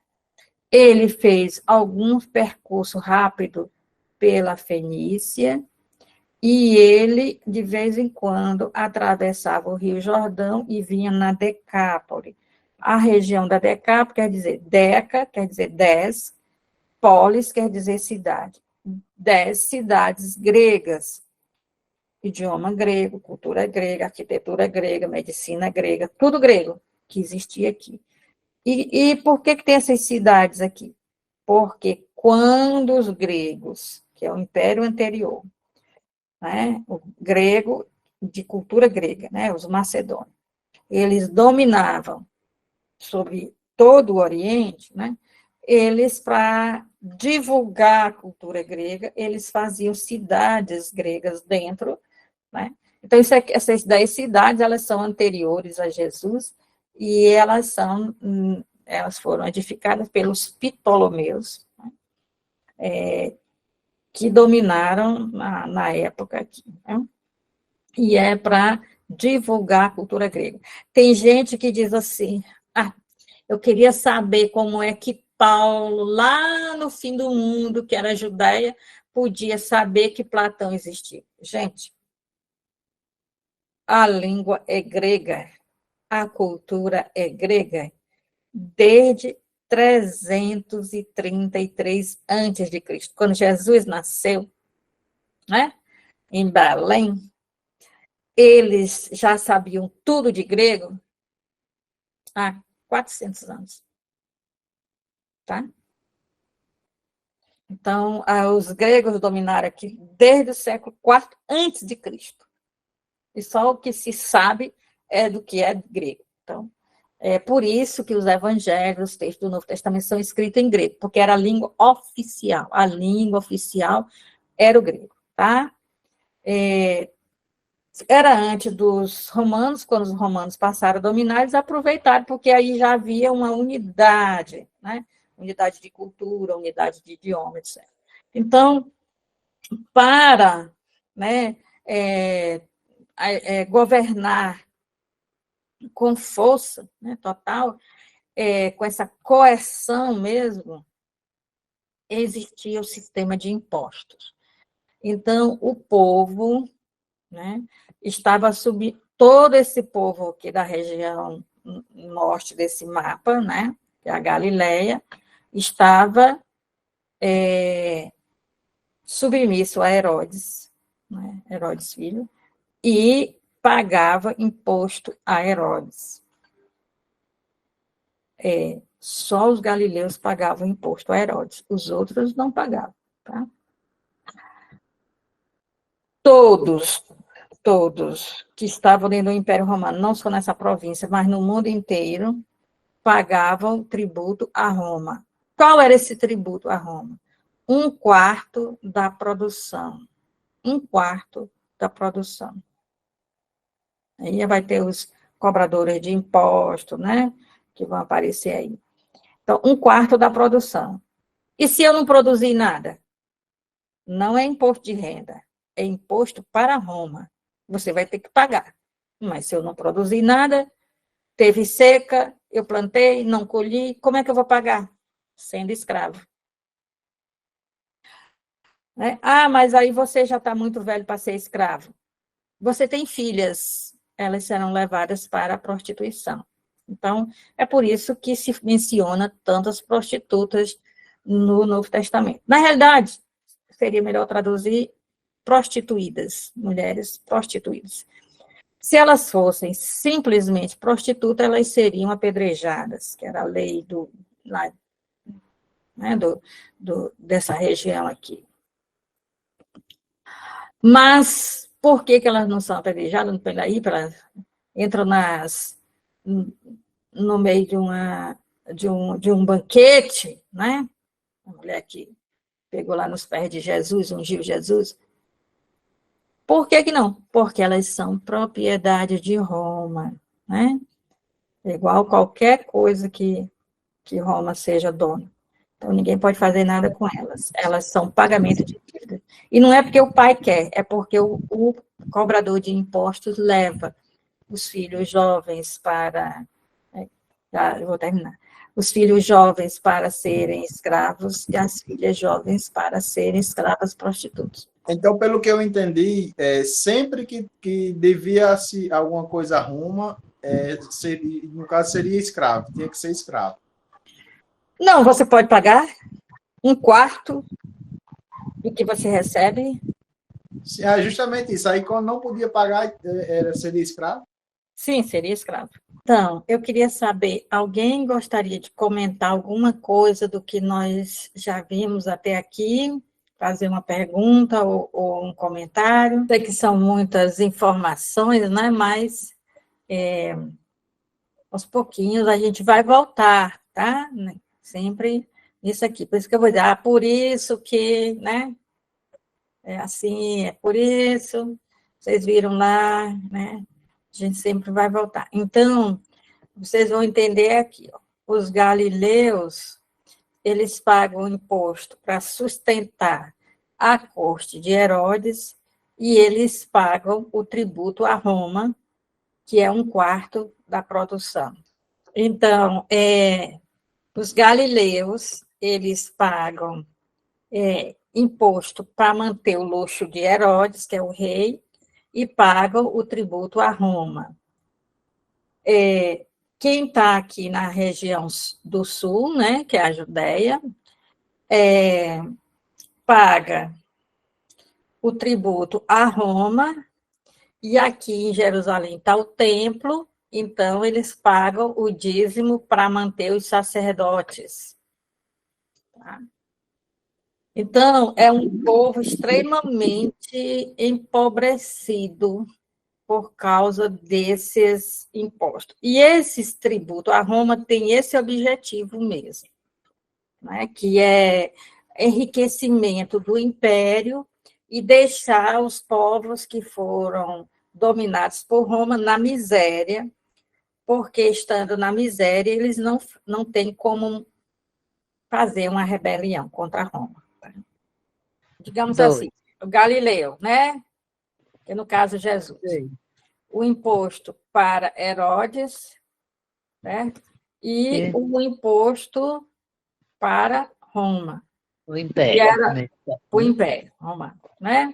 Ele fez algum percurso rápido pela Fenícia, e ele, de vez em quando, atravessava o Rio Jordão e vinha na Decápole. A região da Decápole quer dizer Deca, quer dizer 10, polis quer dizer cidade. 10 cidades gregas, idioma grego, cultura grega, arquitetura grega, medicina grega, tudo grego que existia aqui. E por que tem essas cidades aqui? Porque quando os gregos, que é o império anterior, né, o grego, de cultura grega, né, os macedônios, eles dominavam sobre todo o Oriente, né, eles, para divulgar a cultura grega, eles faziam cidades gregas dentro, né? Então, essas 10 cidades, elas são anteriores a Jesus, e elas foram edificadas pelos Ptolomeus, né, que dominaram na época aqui, né? E é para divulgar a cultura grega. Tem gente que diz assim, eu queria saber como é que Paulo, lá no fim do mundo, que era a Judéia, podia saber que Platão existia. Gente, a língua é grega, a cultura é grega, desde 333 a.C., quando Jesus nasceu, né, em Belém, eles já sabiam tudo de grego há 400 anos. Tá? Então, os gregos dominaram aqui desde o século IV a.C. E só o que se sabe é do que é grego. Então, é por isso que os evangelhos, os textos do Novo Testamento são escritos em grego, porque era a língua oficial. A língua oficial era o grego, tá? Era antes dos romanos, quando os romanos passaram a dominar, eles aproveitaram, porque aí já havia uma unidade, né? Unidade de cultura, unidade de idioma, etc. Então, para, né, governar com força, né, total, com essa coerção mesmo, existia o sistema de impostos. Então, o povo, né, estava todo esse povo aqui da região norte desse mapa, né, que é a Galileia, estava submisso a Herodes, né, Herodes filho, e pagava imposto a Herodes. Só os galileus pagavam imposto a Herodes, os outros não pagavam. Tá? Todos que estavam dentro do Império Romano, não só nessa província, mas no mundo inteiro, pagavam tributo a Roma. Qual era esse tributo a Roma? 1/4 da produção. 1/4 da produção. Aí vai ter os cobradores de imposto, né? Que vão aparecer aí. Então, 1/4 da produção. E se eu não produzir nada? não é imposto de renda, é imposto para Roma. Você vai ter que pagar. Mas se eu não produzir nada, teve seca, eu plantei, não colhi, como é que eu vou pagar? Sendo escravo. Né? Ah, mas aí você já está muito velho para ser escravo. Você tem filhas, elas serão levadas para a prostituição. Então, é por isso que se menciona tantas prostitutas no Novo Testamento. Na realidade, seria melhor traduzir prostituídas, mulheres prostituídas. Se elas fossem simplesmente prostitutas, elas seriam apedrejadas, que era a lei lá, né, dessa região aqui. Mas por que elas não são apedrejadas? Peraí, elas entram no meio de um banquete, né? A mulher que pegou lá nos pés de Jesus, ungiu Jesus. Por que não? Porque elas são propriedade de Roma, né? Igual qualquer coisa que Roma seja dona. Então, ninguém pode fazer nada com elas. Elas são pagamento de dívida. E não é porque o pai quer, é porque o cobrador de impostos leva os filhos jovens para... eu vou terminar. Os filhos jovens para serem escravos e as filhas jovens para serem escravas prostitutas. Então, pelo que eu entendi, sempre que devia-se alguma coisa a Roma, no caso seria escravo, tinha que ser escravo. Não, você pode pagar 1/4 do que você recebe. Justamente isso. Aí, quando não podia pagar, seria escravo? Sim, seria escravo. Então, eu queria saber, alguém gostaria de comentar alguma coisa do que nós já vimos até aqui? Fazer uma pergunta ou um comentário? Sei que são muitas informações, né? Mas aos pouquinhos a gente vai voltar, tá? Sempre isso aqui. Por isso que eu vou dizer, por isso que, né? É assim, é por isso. Vocês viram lá, né? A gente sempre vai voltar. Então, vocês vão entender aqui, ó. Os galileus, eles pagam imposto para sustentar a corte de Herodes e eles pagam o tributo a Roma, que é 1/4 da produção. Então, os galileus, eles pagam imposto para manter o luxo de Herodes, que é o rei, e pagam o tributo a Roma. Quem está aqui na região do sul, né, que é a Judéia, paga o tributo a Roma, e aqui em Jerusalém está o templo, então eles pagam o dízimo para manter os sacerdotes. Tá? Então, é um povo extremamente empobrecido por causa desses impostos. E esses tributos a Roma têm esse objetivo mesmo, né, que é enriquecimento do império e deixar os povos que foram dominados por Roma na miséria, porque estando na miséria, eles não têm como fazer uma rebelião contra Roma. Digamos assim, o Galileu, né? Que no caso Jesus. Sim. O imposto para Herodes, certo? E o imposto para Roma. O Império. Era o Império Romano, né?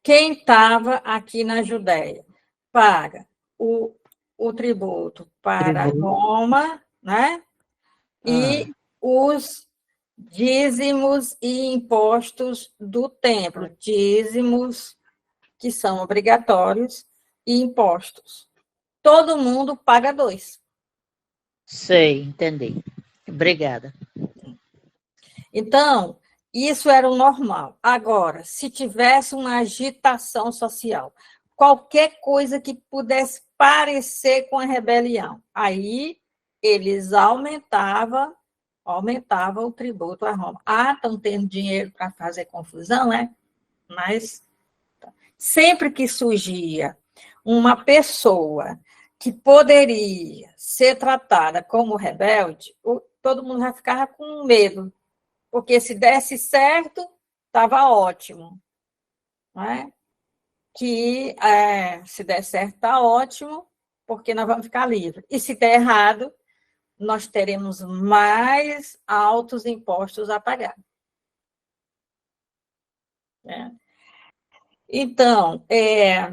Quem estava aqui na Judéia paga o tributo para Roma, né? E os dízimos e impostos do templo, dízimos que são obrigatórios e impostos. Todo mundo paga 2. Sei, entendi. Obrigada. Então, isso era o normal. Agora, se tivesse uma agitação social, qualquer coisa que pudesse parecer com a rebelião, aí eles aumentavam o tributo a Roma. Estão tendo dinheiro para fazer confusão, né? Mas sempre que surgia uma pessoa que poderia ser tratada como rebelde, todo mundo já ficava com medo, porque se desse certo, estava ótimo, né? Que se der certo, está ótimo, porque nós vamos ficar livres. E se der errado, nós teremos mais altos impostos a pagar. Né? Então, é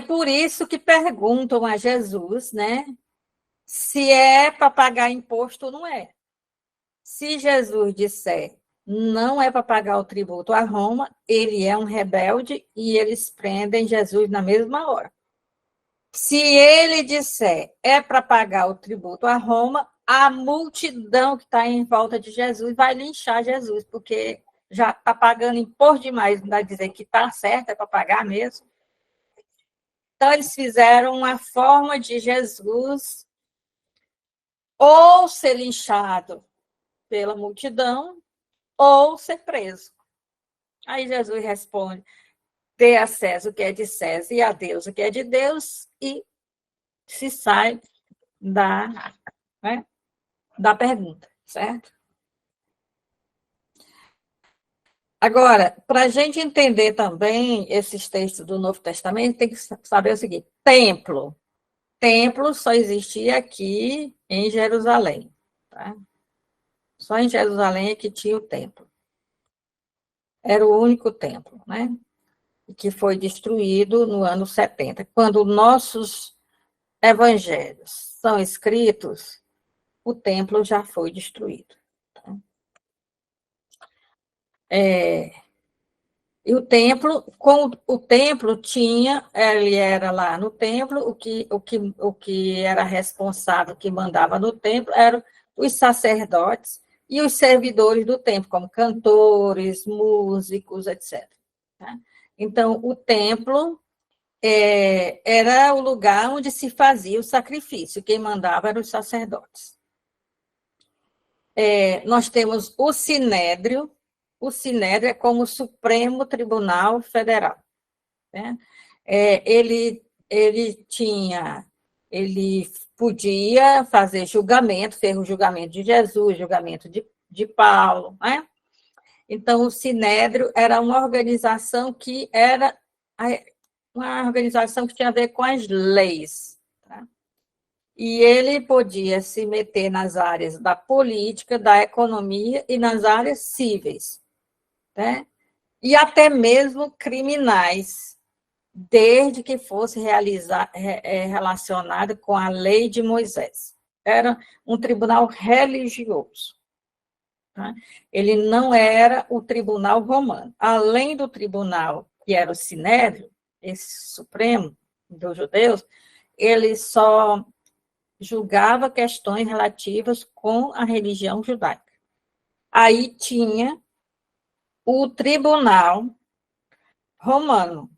por isso que perguntam a Jesus, né, se é para pagar imposto ou não é. Se Jesus disser não é para pagar o tributo a Roma, ele é um rebelde e eles prendem Jesus na mesma hora. Se ele disser é para pagar o tributo a Roma, a multidão que está em volta de Jesus vai linchar Jesus, porque já está pagando imposto demais, não vai dizer que está certo, é para pagar mesmo. Então, eles fizeram uma forma de Jesus ou ser linchado pela multidão ou ser preso. Aí Jesus responde: dê a César o que é de César e a Deus o que é de Deus, e se sai da pergunta, certo? Agora, para a gente entender também esses textos do Novo Testamento, tem que saber o seguinte: templo só existia aqui em Jerusalém. Tá? Só em Jerusalém é que tinha o templo. Era o único templo, né? Que foi destruído no ano 70. Quando nossos evangelhos são escritos, o templo já foi destruído. Tá? E o templo, tinha, ele era lá no templo, o que era responsável, que mandava no templo, eram os sacerdotes e os servidores do templo, como cantores, músicos, etc. Tá? Então, o templo era o lugar onde se fazia o sacrifício, quem mandava eram os sacerdotes. Nós temos o Sinédrio. O Sinédrio é como o Supremo Tribunal Federal. Né? Ele podia fazer julgamento, fez o julgamento de Jesus, julgamento de Paulo. Né? Então, o Sinédrio era uma organização que tinha a ver com as leis. Tá? E ele podia se meter nas áreas da política, da economia e nas áreas cíveis. Né? E até mesmo criminais, desde que fosse relacionado com a lei de Moisés. Era um tribunal religioso. Tá? Ele não era o tribunal romano. Além do tribunal, que era o Sinédrio, esse supremo dos judeus, ele só julgava questões relativas com a religião judaica. Aí tinha o tribunal romano,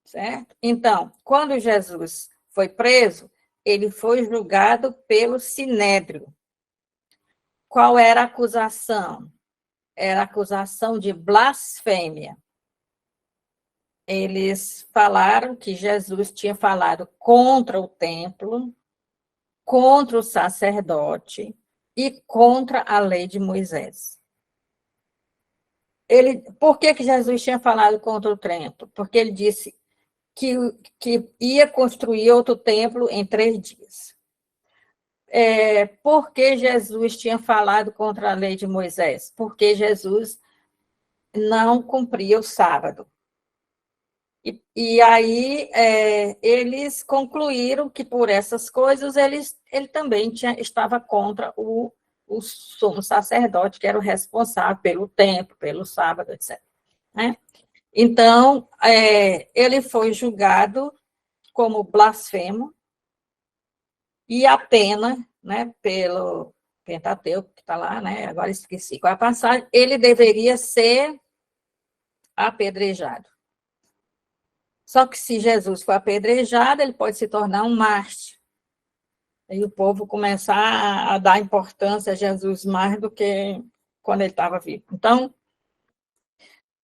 certo? Então, quando Jesus foi preso, ele foi julgado pelo Sinédrio. Qual era a acusação? Era a acusação de blasfêmia. Eles falaram que Jesus tinha falado contra o templo, contra o sacerdote e contra a lei de Moisés. Por que Jesus tinha falado contra o templo? Porque ele disse que ia construir outro templo em 3 dias. Por que Jesus tinha falado contra a lei de Moisés? Porque Jesus não cumpria o sábado. E aí eles concluíram que por essas coisas ele também estava contra o sumo sacerdote, que era o responsável pelo templo, pelo sábado, etc. Né? Então, ele foi julgado como blasfemo, e a pena, né, pelo Pentateuco, que está lá, né, agora esqueci qual é a passagem, ele deveria ser apedrejado. Só que se Jesus for apedrejado, ele pode se tornar um mártir. E o povo começar a dar importância a Jesus mais do que quando ele estava vivo. Então,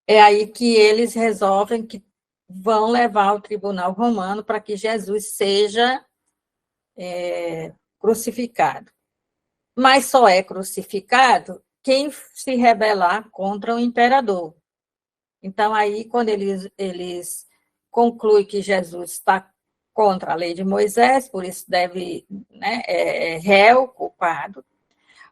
é aí que eles resolvem que vão levar ao tribunal romano para que Jesus seja crucificado. Mas só é crucificado quem se rebelar contra o imperador. Então, aí, quando eles concluem que Jesus está contra a lei de Moisés, por isso deve, né, é réu, culpado,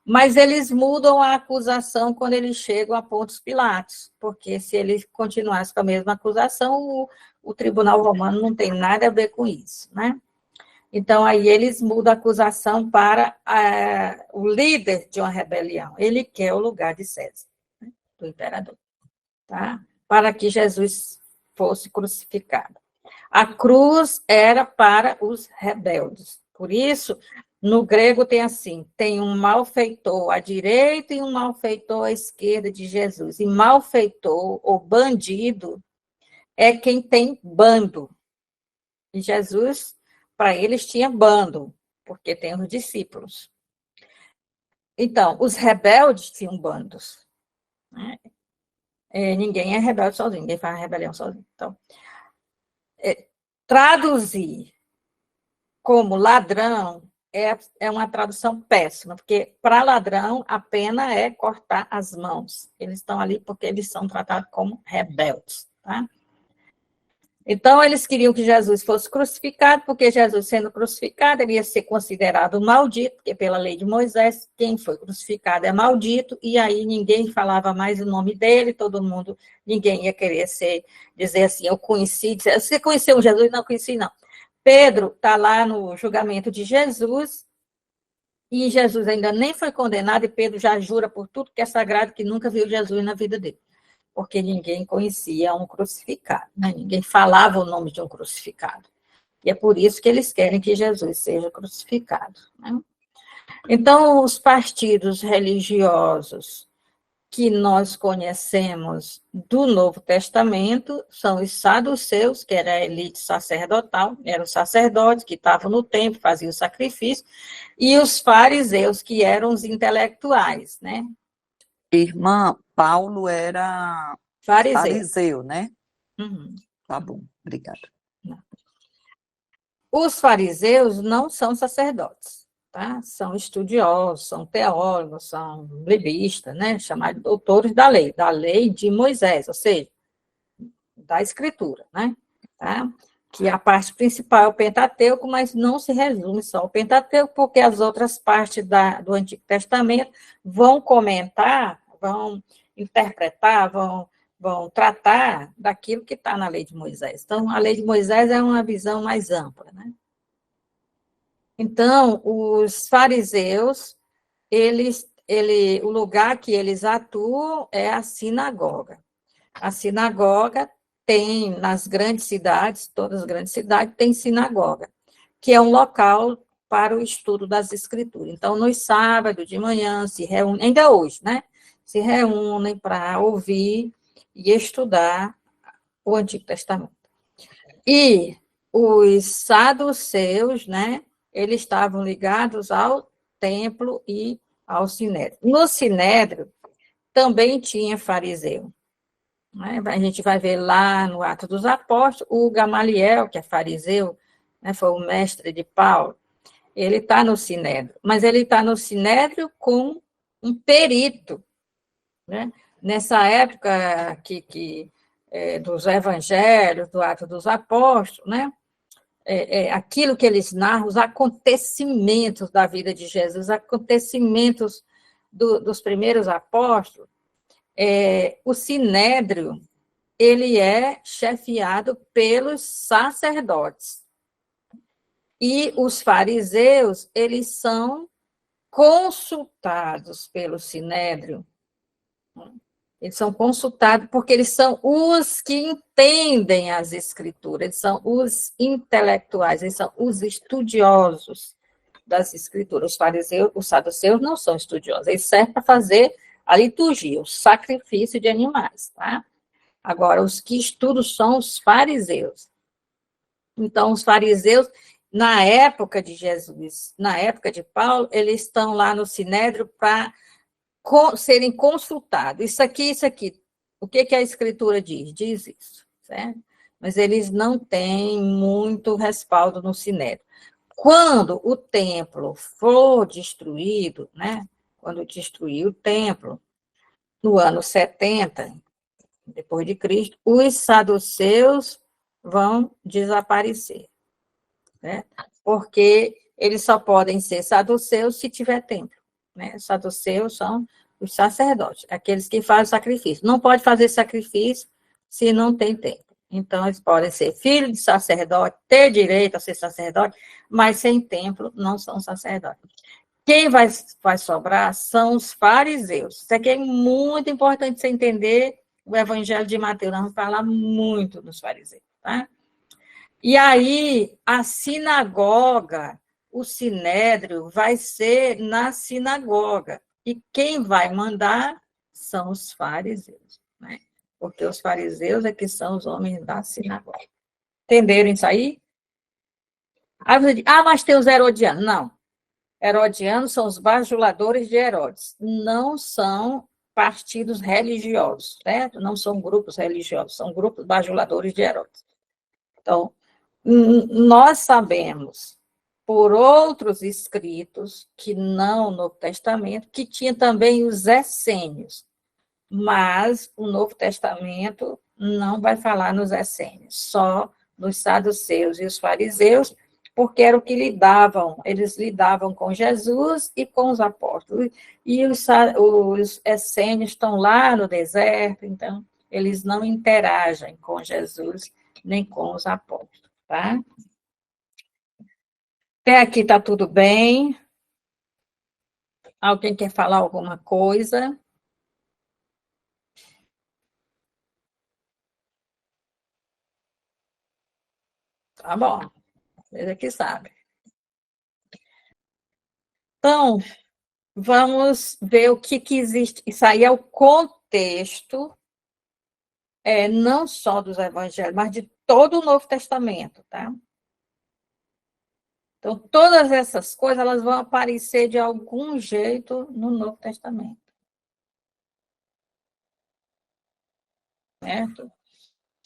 mas eles mudam a acusação quando eles chegam a Pôncio Pilatos, porque se eles continuassem com a mesma acusação, o Tribunal Romano não tem nada a ver com isso, né? Então, aí eles mudam a acusação para o líder de uma rebelião. Ele quer o lugar de César, né, do imperador, tá? Para que Jesus fosse crucificado. A cruz era para os rebeldes. Por isso, no grego tem assim, tem um malfeitor à direita e um malfeitor à esquerda de Jesus. E malfeitor ou bandido é quem tem bando. E Jesus, para eles, tinha bando, porque tem os discípulos. Então, os rebeldes tinham bandos, né? Ninguém é rebelde sozinho, ninguém faz rebelião sozinho. Então, traduzir como ladrão é uma tradução péssima, porque para ladrão a pena é cortar as mãos. Eles estão ali porque eles são tratados como rebeldes, tá? Então, eles queriam que Jesus fosse crucificado, porque Jesus, sendo crucificado, ele ia ser considerado maldito, porque pela lei de Moisés, quem foi crucificado é maldito, e aí ninguém falava mais o nome dele, todo mundo, ninguém ia querer dizer assim, eu conheci, você conheceu Jesus? Não conheci, não. Pedro está lá no julgamento de Jesus, e Jesus ainda nem foi condenado, e Pedro já jura por tudo que é sagrado que nunca viu Jesus na vida dele, porque ninguém conhecia um crucificado, né? Ninguém falava o nome de um crucificado. E é por isso que eles querem que Jesus seja crucificado, né? Então, os partidos religiosos que nós conhecemos do Novo Testamento são os saduceus, que era a elite sacerdotal, eram os sacerdotes que estavam no templo, faziam o sacrifício, e os fariseus, que eram os intelectuais, né? Irmã, Paulo era fariseu, né? Uhum. Tá bom, obrigada. Os fariseus não são sacerdotes, tá? São estudiosos, são teólogos, são biblistas, né? Chamados doutores da lei de Moisés, ou seja, da escritura, né? Tá? Que a parte principal é o Pentateuco, mas não se resume só ao Pentateuco, porque as outras partes do Antigo Testamento vão comentar, vão interpretar, vão tratar daquilo que está na lei de Moisés. Então, a lei de Moisés é uma visão mais ampla, né? Então, os fariseus, o lugar que eles atuam é a sinagoga. A sinagoga tem, nas grandes cidades, todas as grandes cidades, tem sinagoga, que é um local para o estudo das escrituras. Então, nos sábados de manhã, se reúnem, ainda hoje, né? Se reúnem para ouvir e estudar o Antigo Testamento. E os saduceus, né? Eles estavam ligados ao templo e ao sinédrio. No sinédrio também tinha fariseu. Né? A gente vai ver lá no Atos dos Apóstolos, o Gamaliel, que é fariseu, né, foi o mestre de Paulo, ele está no sinédrio, mas ele está no sinédrio com um perito, né? Nessa época dos evangelhos, do Atos dos Apóstolos, né? Aquilo que eles narram, os acontecimentos da vida de Jesus, os acontecimentos dos primeiros apóstolos, o sinédrio, ele é chefiado pelos sacerdotes. E os fariseus, eles são consultados pelo sinédrio. Eles são consultados porque eles são os que entendem as escrituras, eles são os intelectuais, eles são os estudiosos das escrituras. Os fariseus, os saduceus não são estudiosos, eles servem para fazer a liturgia, o sacrifício de animais, tá? Agora, os que estudam são os fariseus. Então, os fariseus, na época de Jesus, na época de Paulo, eles estão lá no sinédrio para serem consultados. Isso aqui. O que a escritura diz? Diz isso, certo? Mas eles não têm muito respaldo no sinédrio. Quando o templo for destruído, né? Quando destruir o templo, no ano 70, depois de Cristo, os saduceus vão desaparecer, né? Porque eles só podem ser saduceus se tiver templo, né? Saduceus são os sacerdotes, aqueles que fazem sacrifício. Não pode fazer sacrifício se não tem templo. Então, eles podem ser filhos de sacerdote, ter direito a ser sacerdote, mas sem templo não são sacerdotes. Quem vai sobrar são os fariseus. Isso aqui é muito importante você entender o Evangelho de Mateus. Nós vamos falar muito dos fariseus, tá? E aí, a sinagoga, o sinédrio, vai ser na sinagoga. E quem vai mandar são os fariseus, né? Porque os fariseus é que são os homens da sinagoga. Entenderam isso aí? Aí você diz, mas tem os herodianos. Não. Herodianos são os bajuladores de Herodes. Não são partidos religiosos, certo? Não são grupos religiosos, são grupos bajuladores de Herodes. Então, nós sabemos, por outros escritos, que não no Novo Testamento, que tinha também os essênios, mas o Novo Testamento não vai falar nos essênios, só nos saduceus e os fariseus, porque era o que eles lidavam com Jesus e com os apóstolos, e os essênios estão lá no deserto, então eles não interagem com Jesus nem com os apóstolos, tá? Até aqui está tudo bem? Alguém quer falar alguma coisa? Tá bom, vocês que sabe. Então, vamos ver o que existe. Isso aí é o contexto, não só dos evangelhos, mas de todo o Novo Testamento, tá? Então, todas essas coisas, elas vão aparecer de algum jeito no Novo Testamento. Certo?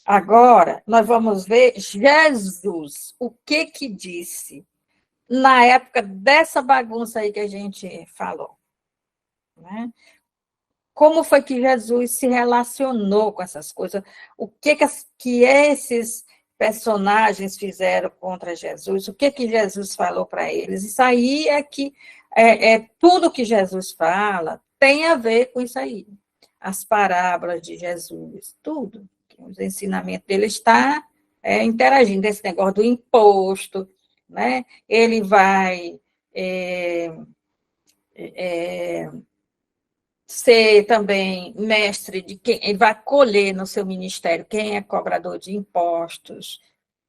Agora, nós vamos ver Jesus, o que disse na época dessa bagunça aí que a gente falou, né? Como foi que Jesus se relacionou com essas coisas? O que esses personagens fizeram contra Jesus? O que Jesus falou para eles? Isso aí tudo que Jesus fala tem a ver com isso aí. As parábolas de Jesus, tudo. Os ensinamentos dele está interagindo. Esse negócio do imposto, né? Ele vai ser também mestre de quem ele vai colher no seu ministério quem é cobrador de impostos,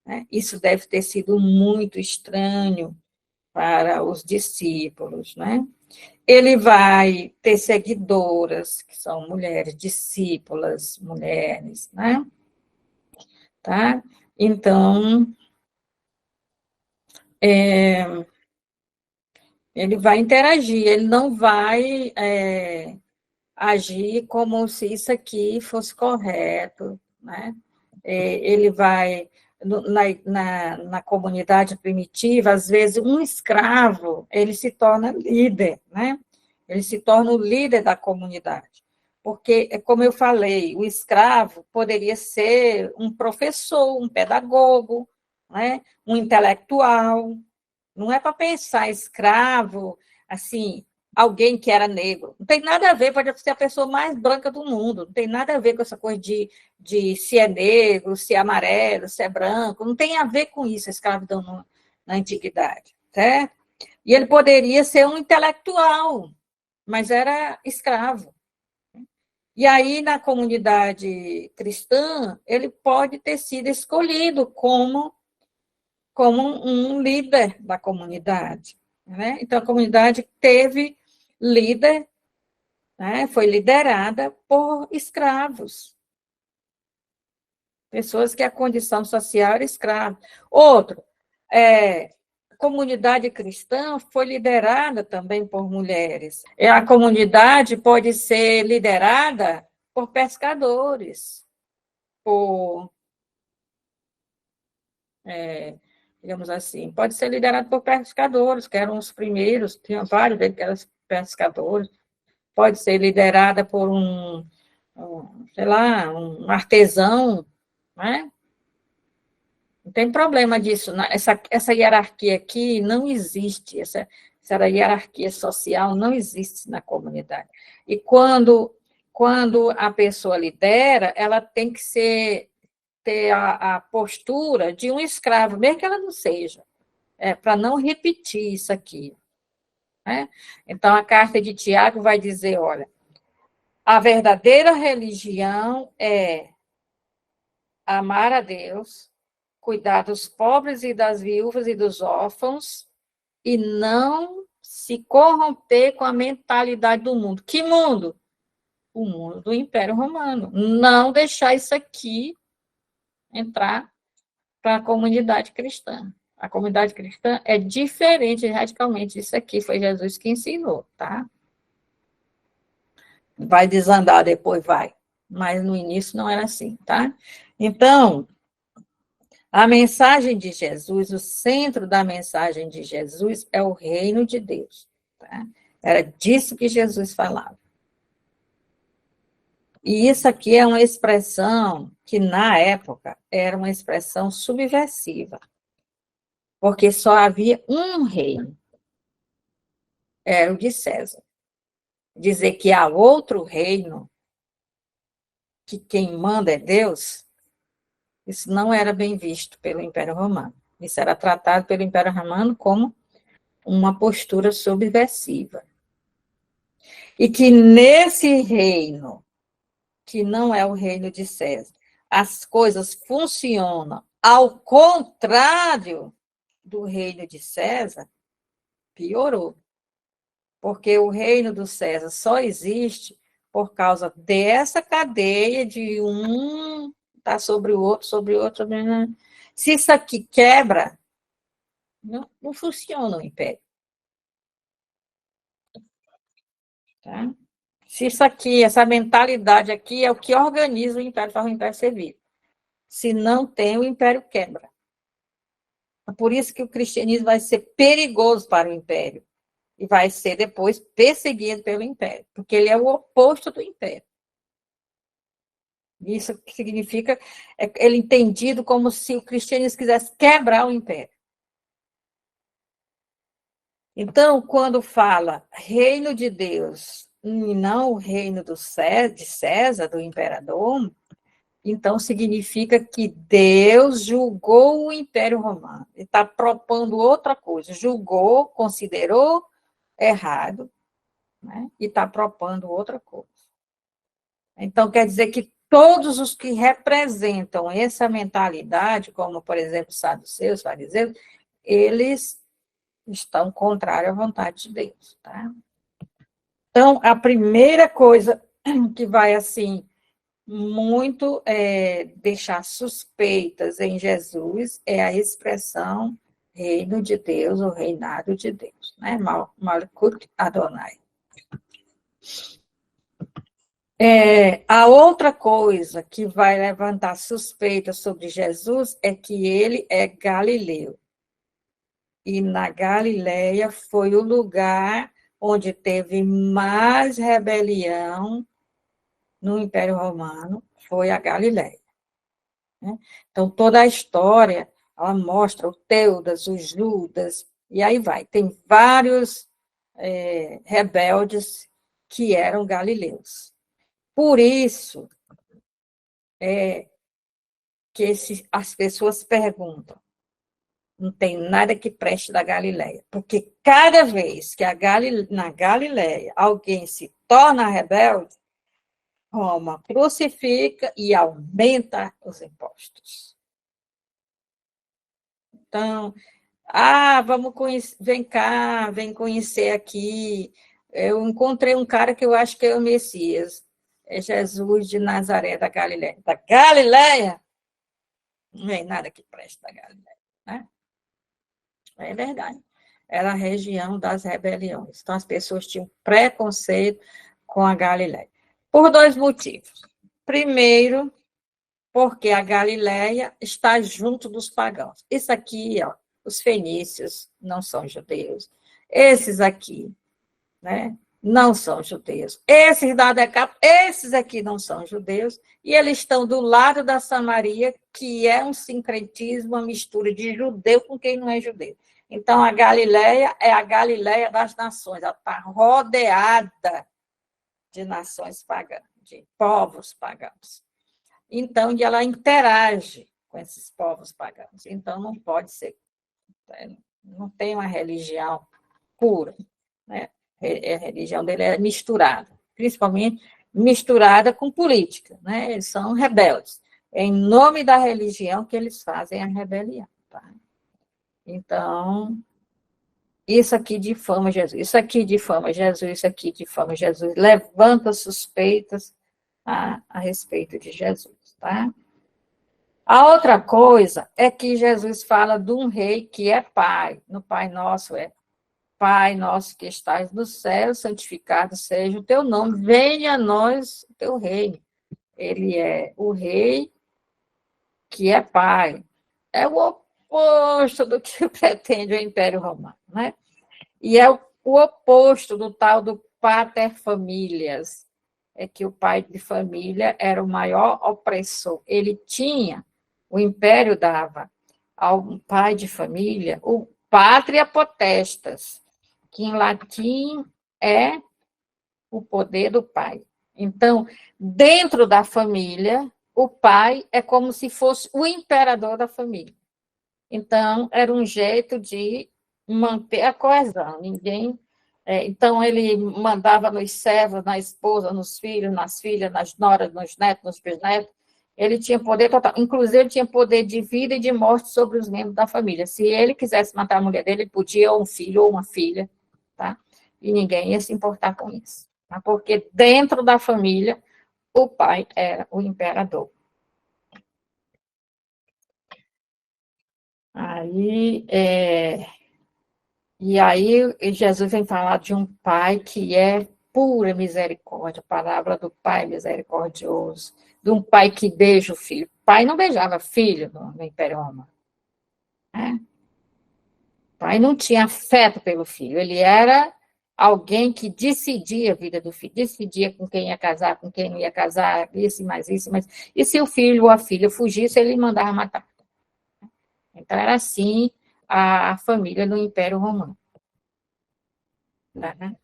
né? Isso deve ter sido muito estranho para os discípulos, né? Ele vai ter seguidoras, que são mulheres, discípulas, mulheres, né? Tá? Então, ele vai interagir, ele não vai agir como se isso aqui fosse correto, né? Ele vai, na comunidade primitiva, às vezes, um escravo, ele se torna líder, né? Ele se torna o líder da comunidade. Porque, como eu falei, o escravo poderia ser um professor, um pedagogo, né? Um intelectual. Não é para pensar escravo, assim, alguém que era negro. Não tem nada a ver, pode ser a pessoa mais branca do mundo, não tem nada a ver com essa coisa de se é negro, se é amarelo, se é branco, não tem a ver com isso, a escravidão na antiguidade, certo? E ele poderia ser um intelectual, mas era escravo. E aí, na comunidade cristã, ele pode ter sido escolhido como um líder da comunidade, né? Então, a comunidade teve líder, né? Foi liderada por escravos, pessoas que a condição social era escrava. Outro, a comunidade cristã foi liderada também por mulheres. A comunidade pode ser liderada por pescadores, por digamos assim, pode ser liderado por pescadores, que eram os primeiros, tinha vários deles que eram pescadores, pode ser liderada por sei lá, um artesão, né? Não tem problema disso. Essa hierarquia aqui não existe, essa hierarquia social não existe na comunidade. E quando a pessoa lidera, ela tem que ter a postura de um escravo, mesmo que ela não seja, para não repetir isso aqui. Né? Então, a carta de Tiago vai dizer, olha, a verdadeira religião é amar a Deus, cuidar dos pobres e das viúvas e dos órfãos, e não se corromper com a mentalidade do mundo. Que mundo? O mundo do Império Romano. Não deixar isso aqui entrar para a comunidade cristã. A comunidade cristã é diferente radicalmente disso aqui. Foi Jesus que ensinou, tá? Vai desandar depois, vai. Mas no início não era assim, tá? Então, a mensagem de Jesus, o centro da mensagem de Jesus é o reino de Deus. Tá? Era disso que Jesus falava. E isso aqui é uma expressão que, na época, era uma expressão subversiva. Porque só havia um reino. Era o de César. Dizer que há outro reino, que quem manda é Deus, isso não era bem visto pelo Império Romano. Isso era tratado pelo Império Romano como uma postura subversiva. E que nesse reino, que não é o reino de César, as coisas funcionam ao contrário do reino de César, piorou. Porque o reino do César só existe por causa dessa cadeia de um tá sobre o outro, sobre o outro. Se isso aqui quebra, não funciona o império. Tá? Se isso aqui, essa mentalidade aqui é o que organiza o império, faz o império servir. Se não tem, o império quebra. É por isso que o cristianismo vai ser perigoso para o império. E vai ser depois perseguido pelo império. Porque ele é o oposto do império. Isso significa, ele é entendido como se o cristianismo quisesse quebrar o império. Então, quando fala reino de Deus e não o reino de César, do imperador, então significa que Deus julgou o Império Romano. Ele está propondo outra coisa. Julgou, considerou errado, né? E está propondo outra coisa. Então, quer dizer que todos os que representam essa mentalidade, como, por exemplo, os saduceus, fariseus, eles estão contrários à vontade de Deus, tá? Então, a primeira coisa que vai, assim, muito deixar suspeitas em Jesus é a expressão reino de Deus, ou reinado de Deus, né? Malkut Adonai. A outra coisa que vai levantar suspeitas sobre Jesus é que ele é galileu. E na Galileia foi o lugar onde teve mais rebelião no Império Romano, foi a Galileia. Né? Então, toda a história, ela mostra o Teudas, os Judas, e aí vai. Tem vários rebeldes que eram galileus. Por isso, que as pessoas perguntam, não tem nada que preste da Galileia. Porque cada vez que na Galileia alguém se torna rebelde, Roma crucifica e aumenta os impostos. Então, vamos conhecer, vem cá, vem conhecer aqui. Eu encontrei um cara que eu acho que é o Messias. É Jesus de Nazaré, da Galileia. Da Galileia? Não tem nada que preste da Galileia, né? É verdade. Era a região das rebeliões. Então, as pessoas tinham preconceito com a Galileia. Por dois motivos. Primeiro, porque a Galileia está junto dos pagãos. Isso aqui, os fenícios não são judeus. Esses aqui, né? não são judeus. Esses da Decápolis, esses aqui não são judeus, e eles estão do lado da Samaria, que é um sincretismo, uma mistura de judeu com quem não é judeu. Então, a Galileia é a Galileia das nações, ela está rodeada de nações pagãs, de povos pagãos. Então, e ela interage com esses povos pagãos. Então, não pode ser, não tem uma religião pura, né? A religião dele é misturada, principalmente misturada com política, né? Eles são rebeldes. É em nome da religião que eles fazem a rebelião, tá? Então, isso aqui difama Jesus, isso aqui difama Jesus, isso aqui difama Jesus, levanta suspeitas a respeito de Jesus, tá? A outra coisa é que Jesus fala de um rei que é pai, no Pai Nosso é Pai nosso que estás no céu, santificado seja o teu nome, venha a nós o teu reino. Ele é o rei que é pai. É o oposto do que pretende o Império Romano, né? E é o oposto do tal do pater familias, é que o pai de família era o maior opressor. Ele tinha, o Império dava ao pai de família o pátria potestas, que em latim é o poder do pai. Então, dentro da família, o pai é como se fosse o imperador da família. Então, era um jeito de manter a coesão. Então, ele mandava nos servos, na esposa, nos filhos, nas filhas, nas noras, nos netos, nos bisnetos. Ele tinha poder total. Inclusive, ele tinha poder de vida e de morte sobre os membros da família. Se ele quisesse matar a mulher dele, ele podia, ou um filho, ou uma filha, tá? E ninguém ia se importar com isso. Tá? Porque dentro da família, o pai era o imperador. E aí, Jesus vem falar de um pai que é pura misericórdia, a palavra do pai misericordioso, de um pai que beija o filho. O pai não beijava filho no Império Romano. Né? O pai não tinha afeto pelo filho, ele era alguém que decidia a vida do filho, decidia com quem ia casar, com quem não ia casar, isso, mais isso, mas... E se o filho ou a filha fugisse, ele mandava matar. Então, era assim a família no Império Romano. Né?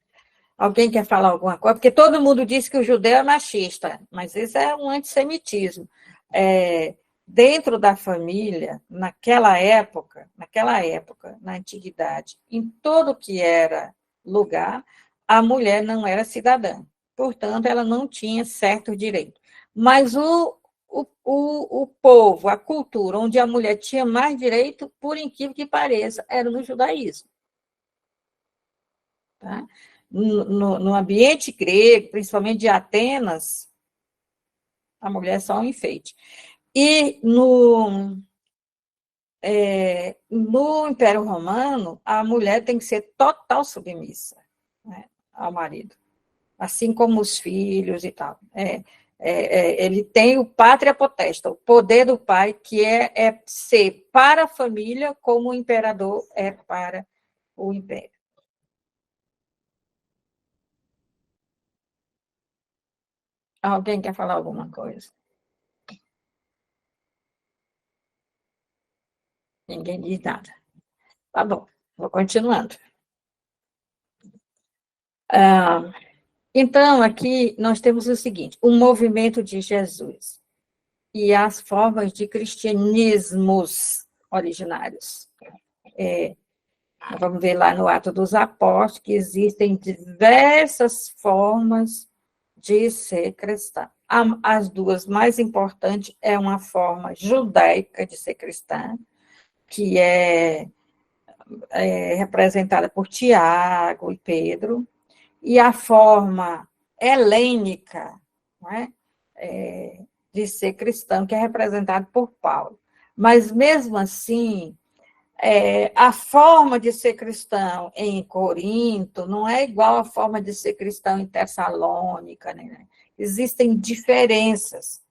Alguém quer falar alguma coisa? Porque todo mundo diz que o judeu é machista, mas isso é um antissemitismo. Dentro da família, naquela época, na antiguidade, em todo que era lugar, a mulher não era cidadã. Portanto, ela não tinha certo direito. Mas o povo, a cultura, onde a mulher tinha mais direito, por incrível que pareça, era no judaísmo. Tá? No ambiente grego, principalmente de Atenas, a mulher é só um enfeite. E no Império Romano, a mulher tem que ser total submissa, né, ao marido, assim como os filhos e tal. Ele tem o pátria potesta, o poder do pai, que é ser para a família como o imperador é para o império. Alguém quer falar alguma coisa? Ninguém diz nada. Tá bom, vou continuando. Então, aqui nós temos o seguinte, o movimento de Jesus e as formas de cristianismos originários. Vamos ver lá no Atos dos Apóstolos que existem diversas formas de ser cristão. As duas mais importantes é uma forma judaica de ser cristã, que é representada por Tiago e Pedro, e a forma helênica, né, de ser cristão, que é representada por Paulo. Mas, mesmo assim, a forma de ser cristão em Corinto não é igual à forma de ser cristão em Tessalônica, né? Existem diferenças.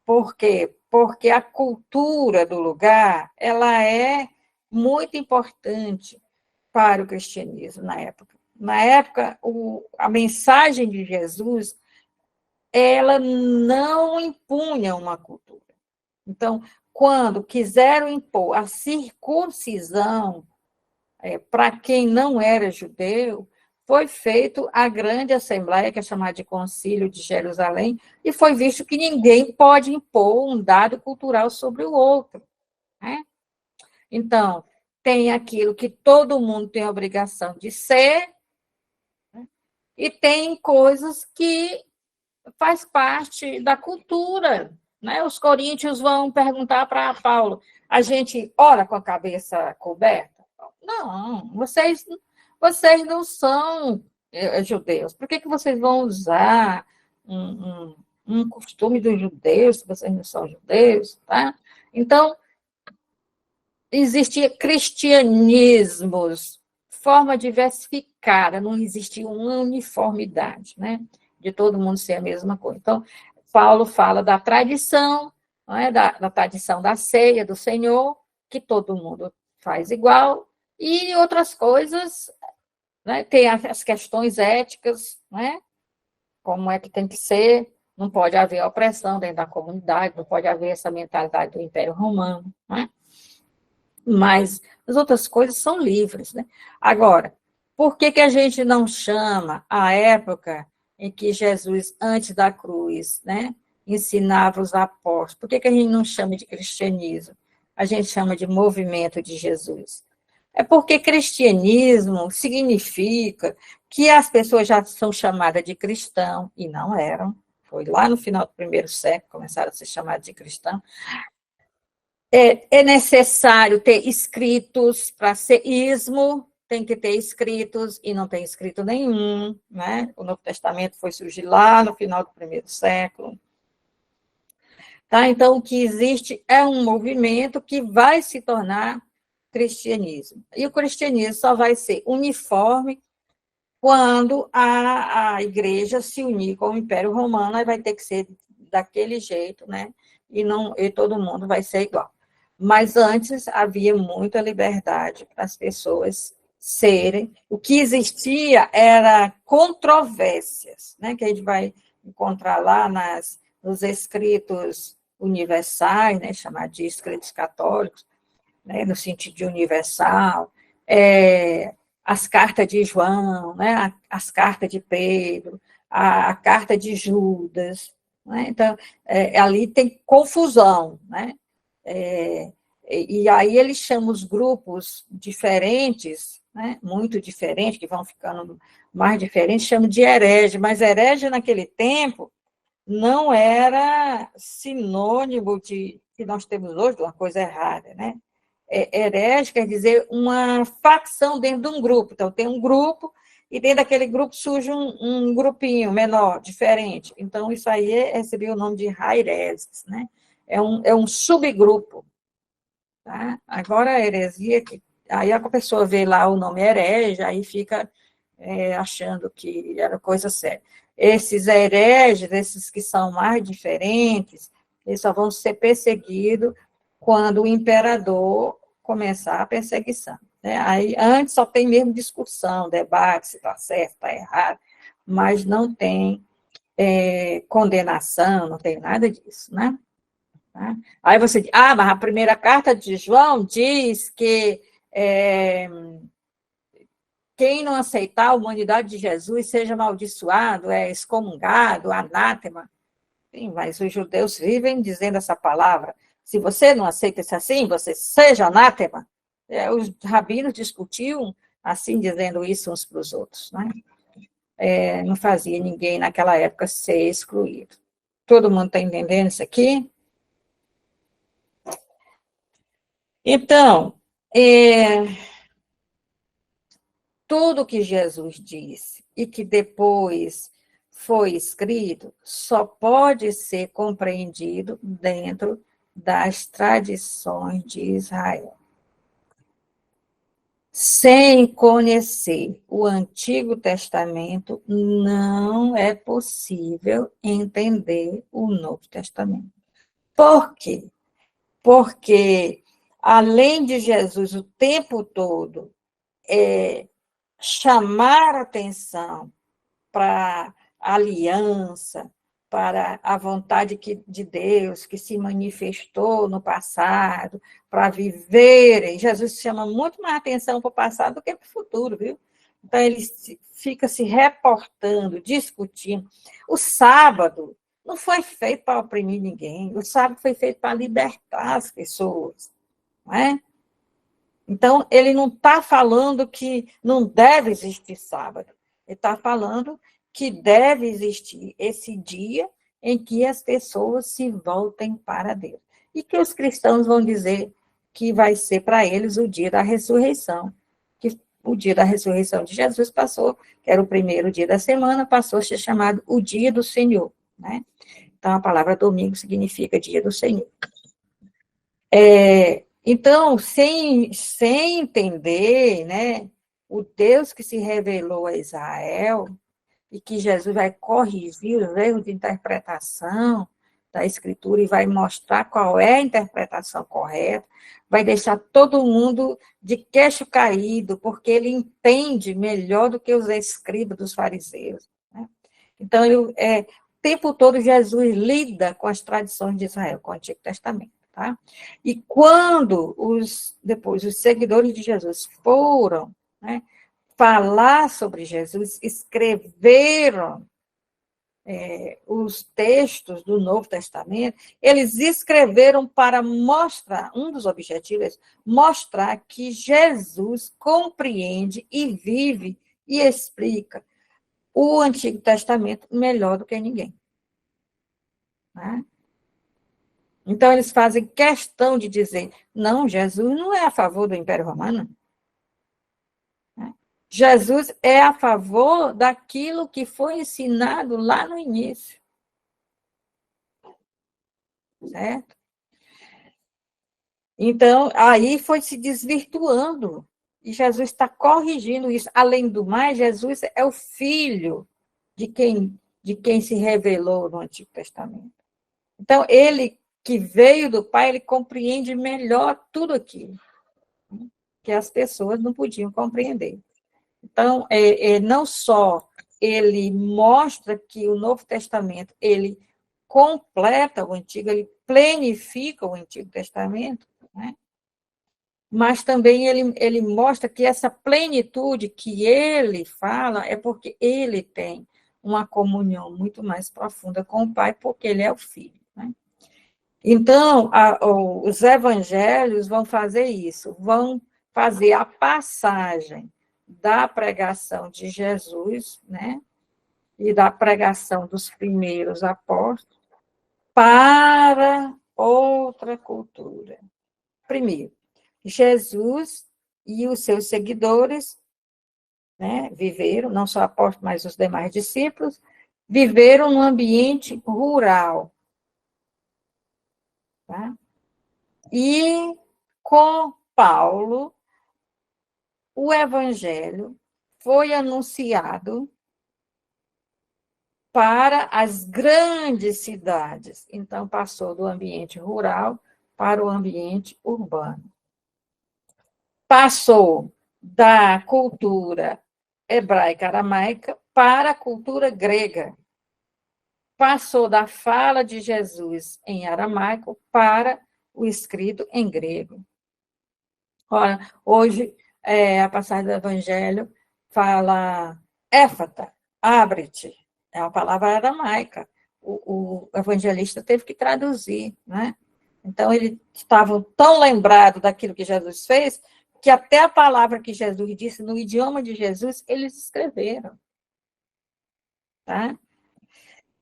Por quê? Porque a cultura do lugar, ela é muito importante para o cristianismo na época. Na época, a mensagem de Jesus, ela não impunha uma cultura. Então, quando quiseram impor a circuncisão para quem não era judeu, foi feito a grande assembleia, que é chamada de Concílio de Jerusalém, e foi visto que ninguém pode impor um dado cultural sobre o outro, né? Então, tem aquilo que todo mundo tem a obrigação de ser, né? E tem coisas que faz parte da cultura, né? Os coríntios vão perguntar para Paulo, a gente ora com a cabeça coberta? Não, vocês não são judeus. Por que vocês vão usar um costume dos judeus, se vocês não são judeus, tá? Então, existia cristianismos, forma diversificada, não existia uma uniformidade, né? De todo mundo ser a mesma coisa. Então, Paulo fala da tradição, não é? da tradição da ceia do Senhor, que todo mundo faz igual, e outras coisas, né? Tem as questões éticas, né? Como é que tem que ser, não pode haver opressão dentro da comunidade, não pode haver essa mentalidade do Império Romano, né? Mas as outras coisas são livres, né? Agora, por que a gente não chama a época em que Jesus, antes da cruz, né, ensinava os apóstolos? Por que a gente não chama de cristianismo? A gente chama de movimento de Jesus. É porque cristianismo significa que as pessoas já são chamadas de cristão, e não eram. Foi lá no final do primeiro século que começaram a ser chamadas de cristão. É necessário ter escritos para ser ismo, tem que ter escritos, e não tem escrito nenhum, né? O Novo Testamento foi surgir lá no final do primeiro século. Tá? Então, o que existe é um movimento que vai se tornar cristianismo. E o cristianismo só vai ser uniforme quando a igreja se unir com o Império Romano, aí vai ter que ser daquele jeito, né? E todo mundo vai ser igual. Mas antes havia muita liberdade para as pessoas serem. O que existia era controvérsias, né? Que a gente vai encontrar lá nos escritos universais, né? Chamados de escritos católicos, né? No sentido de universal, as cartas de João, né? As cartas de Pedro, a carta de Judas, né? Então, ali tem confusão, né? E aí eles chamam os grupos diferentes, né, muito diferentes, que vão ficando mais diferentes, chamam de herege, mas herege naquele tempo não era sinônimo de que nós temos hoje, de uma coisa errada, né? Herege quer dizer uma facção dentro de um grupo. Então, tem um grupo, e dentro daquele grupo surge um grupinho menor, diferente. Então, isso aí recebeu o nome de hereses, né? É um subgrupo. Tá? Agora, a heresia, aí a pessoa vê lá o nome herege, aí fica achando que era coisa séria. Esses hereges, esses que são mais diferentes, eles só vão ser perseguidos quando o imperador começar a perseguição. Né? Aí, antes só tem mesmo discussão, debate, se está certo, está errado, mas não tem condenação, não tem nada disso, né? Tá? Aí você diz, mas a primeira carta de João diz que quem não aceitar a humanidade de Jesus seja amaldiçoado, excomungado, anátema. Sim, mas os judeus vivem dizendo essa palavra. Se você não aceita isso assim, você seja anátema. Os rabinos discutiam assim, dizendo isso uns para os outros. Né? Não fazia ninguém naquela época ser excluído. Todo mundo está entendendo isso aqui? Então, tudo que Jesus disse e que depois foi escrito só pode ser compreendido dentro das tradições de Israel. Sem conhecer o Antigo Testamento, não é possível entender o Novo Testamento. Por quê? Porque, além de Jesus o tempo todo chamar atenção para a aliança, para a vontade de Deus que se manifestou no passado, para viverem. Jesus chama muito mais atenção para o passado do que para o futuro, viu? Então, ele fica se reportando, discutindo. O sábado não foi feito para oprimir ninguém, o sábado foi feito para libertar as pessoas, não é? Então, ele não está falando que não deve existir sábado, ele está falando que deve existir esse dia em que as pessoas se voltem para Deus. E que os cristãos vão dizer que vai ser para eles o dia da ressurreição. Que o dia da ressurreição de Jesus passou, que era o primeiro dia da semana, passou a ser chamado o dia do Senhor, né? Então, a palavra domingo significa dia do Senhor. Então, sem entender, né, o Deus que se revelou a Israel, e que Jesus vai corrigir os erros de interpretação da Escritura e vai mostrar qual é a interpretação correta, vai deixar todo mundo de queixo caído, porque ele entende melhor do que os escribas dos fariseus, né? Então, o tempo todo Jesus lida com as tradições de Israel, com o Antigo Testamento. Tá? E quando depois os seguidores de Jesus foram, né, falar sobre Jesus, escreveram os textos do Novo Testamento, eles escreveram para mostrar, um dos objetivos é mostrar que Jesus compreende e vive e explica o Antigo Testamento melhor do que ninguém. Né? Então, eles fazem questão de dizer, não, Jesus não é a favor do Império Romano. Jesus é a favor daquilo que foi ensinado lá no início. Certo? Então, aí foi se desvirtuando. E Jesus está corrigindo isso. Além do mais, Jesus é o filho de quem se revelou no Antigo Testamento. Então, ele que veio do Pai, ele compreende melhor tudo aquilo que as pessoas não podiam compreender. Então, não só ele mostra que o Novo Testamento, ele completa o Antigo, ele plenifica o Antigo Testamento, né? Mas também ele mostra que essa plenitude que ele fala é porque ele tem uma comunhão muito mais profunda com o Pai, porque ele é o Filho, né? Então, os evangelhos vão fazer isso, vão fazer a passagem da pregação de Jesus, né, e da pregação dos primeiros apóstolos para outra cultura. Primeiro, Jesus e os seus seguidores, né, viveram, não só apóstolos, mas os demais discípulos, viveram num ambiente rural. Tá? E com Paulo, o evangelho foi anunciado para as grandes cidades. Então, passou do ambiente rural para o ambiente urbano. Passou da cultura hebraica aramaica para a cultura grega. Passou da fala de Jesus em aramaico para o escrito em grego. Ora, hoje, a passagem do Evangelho fala éfata, abre-te. É uma palavra aramaica. O evangelista teve que traduzir, né? Então, eles estavam tão lembrados daquilo que Jesus fez, que até a palavra que Jesus disse, no idioma de Jesus, eles escreveram. Tá?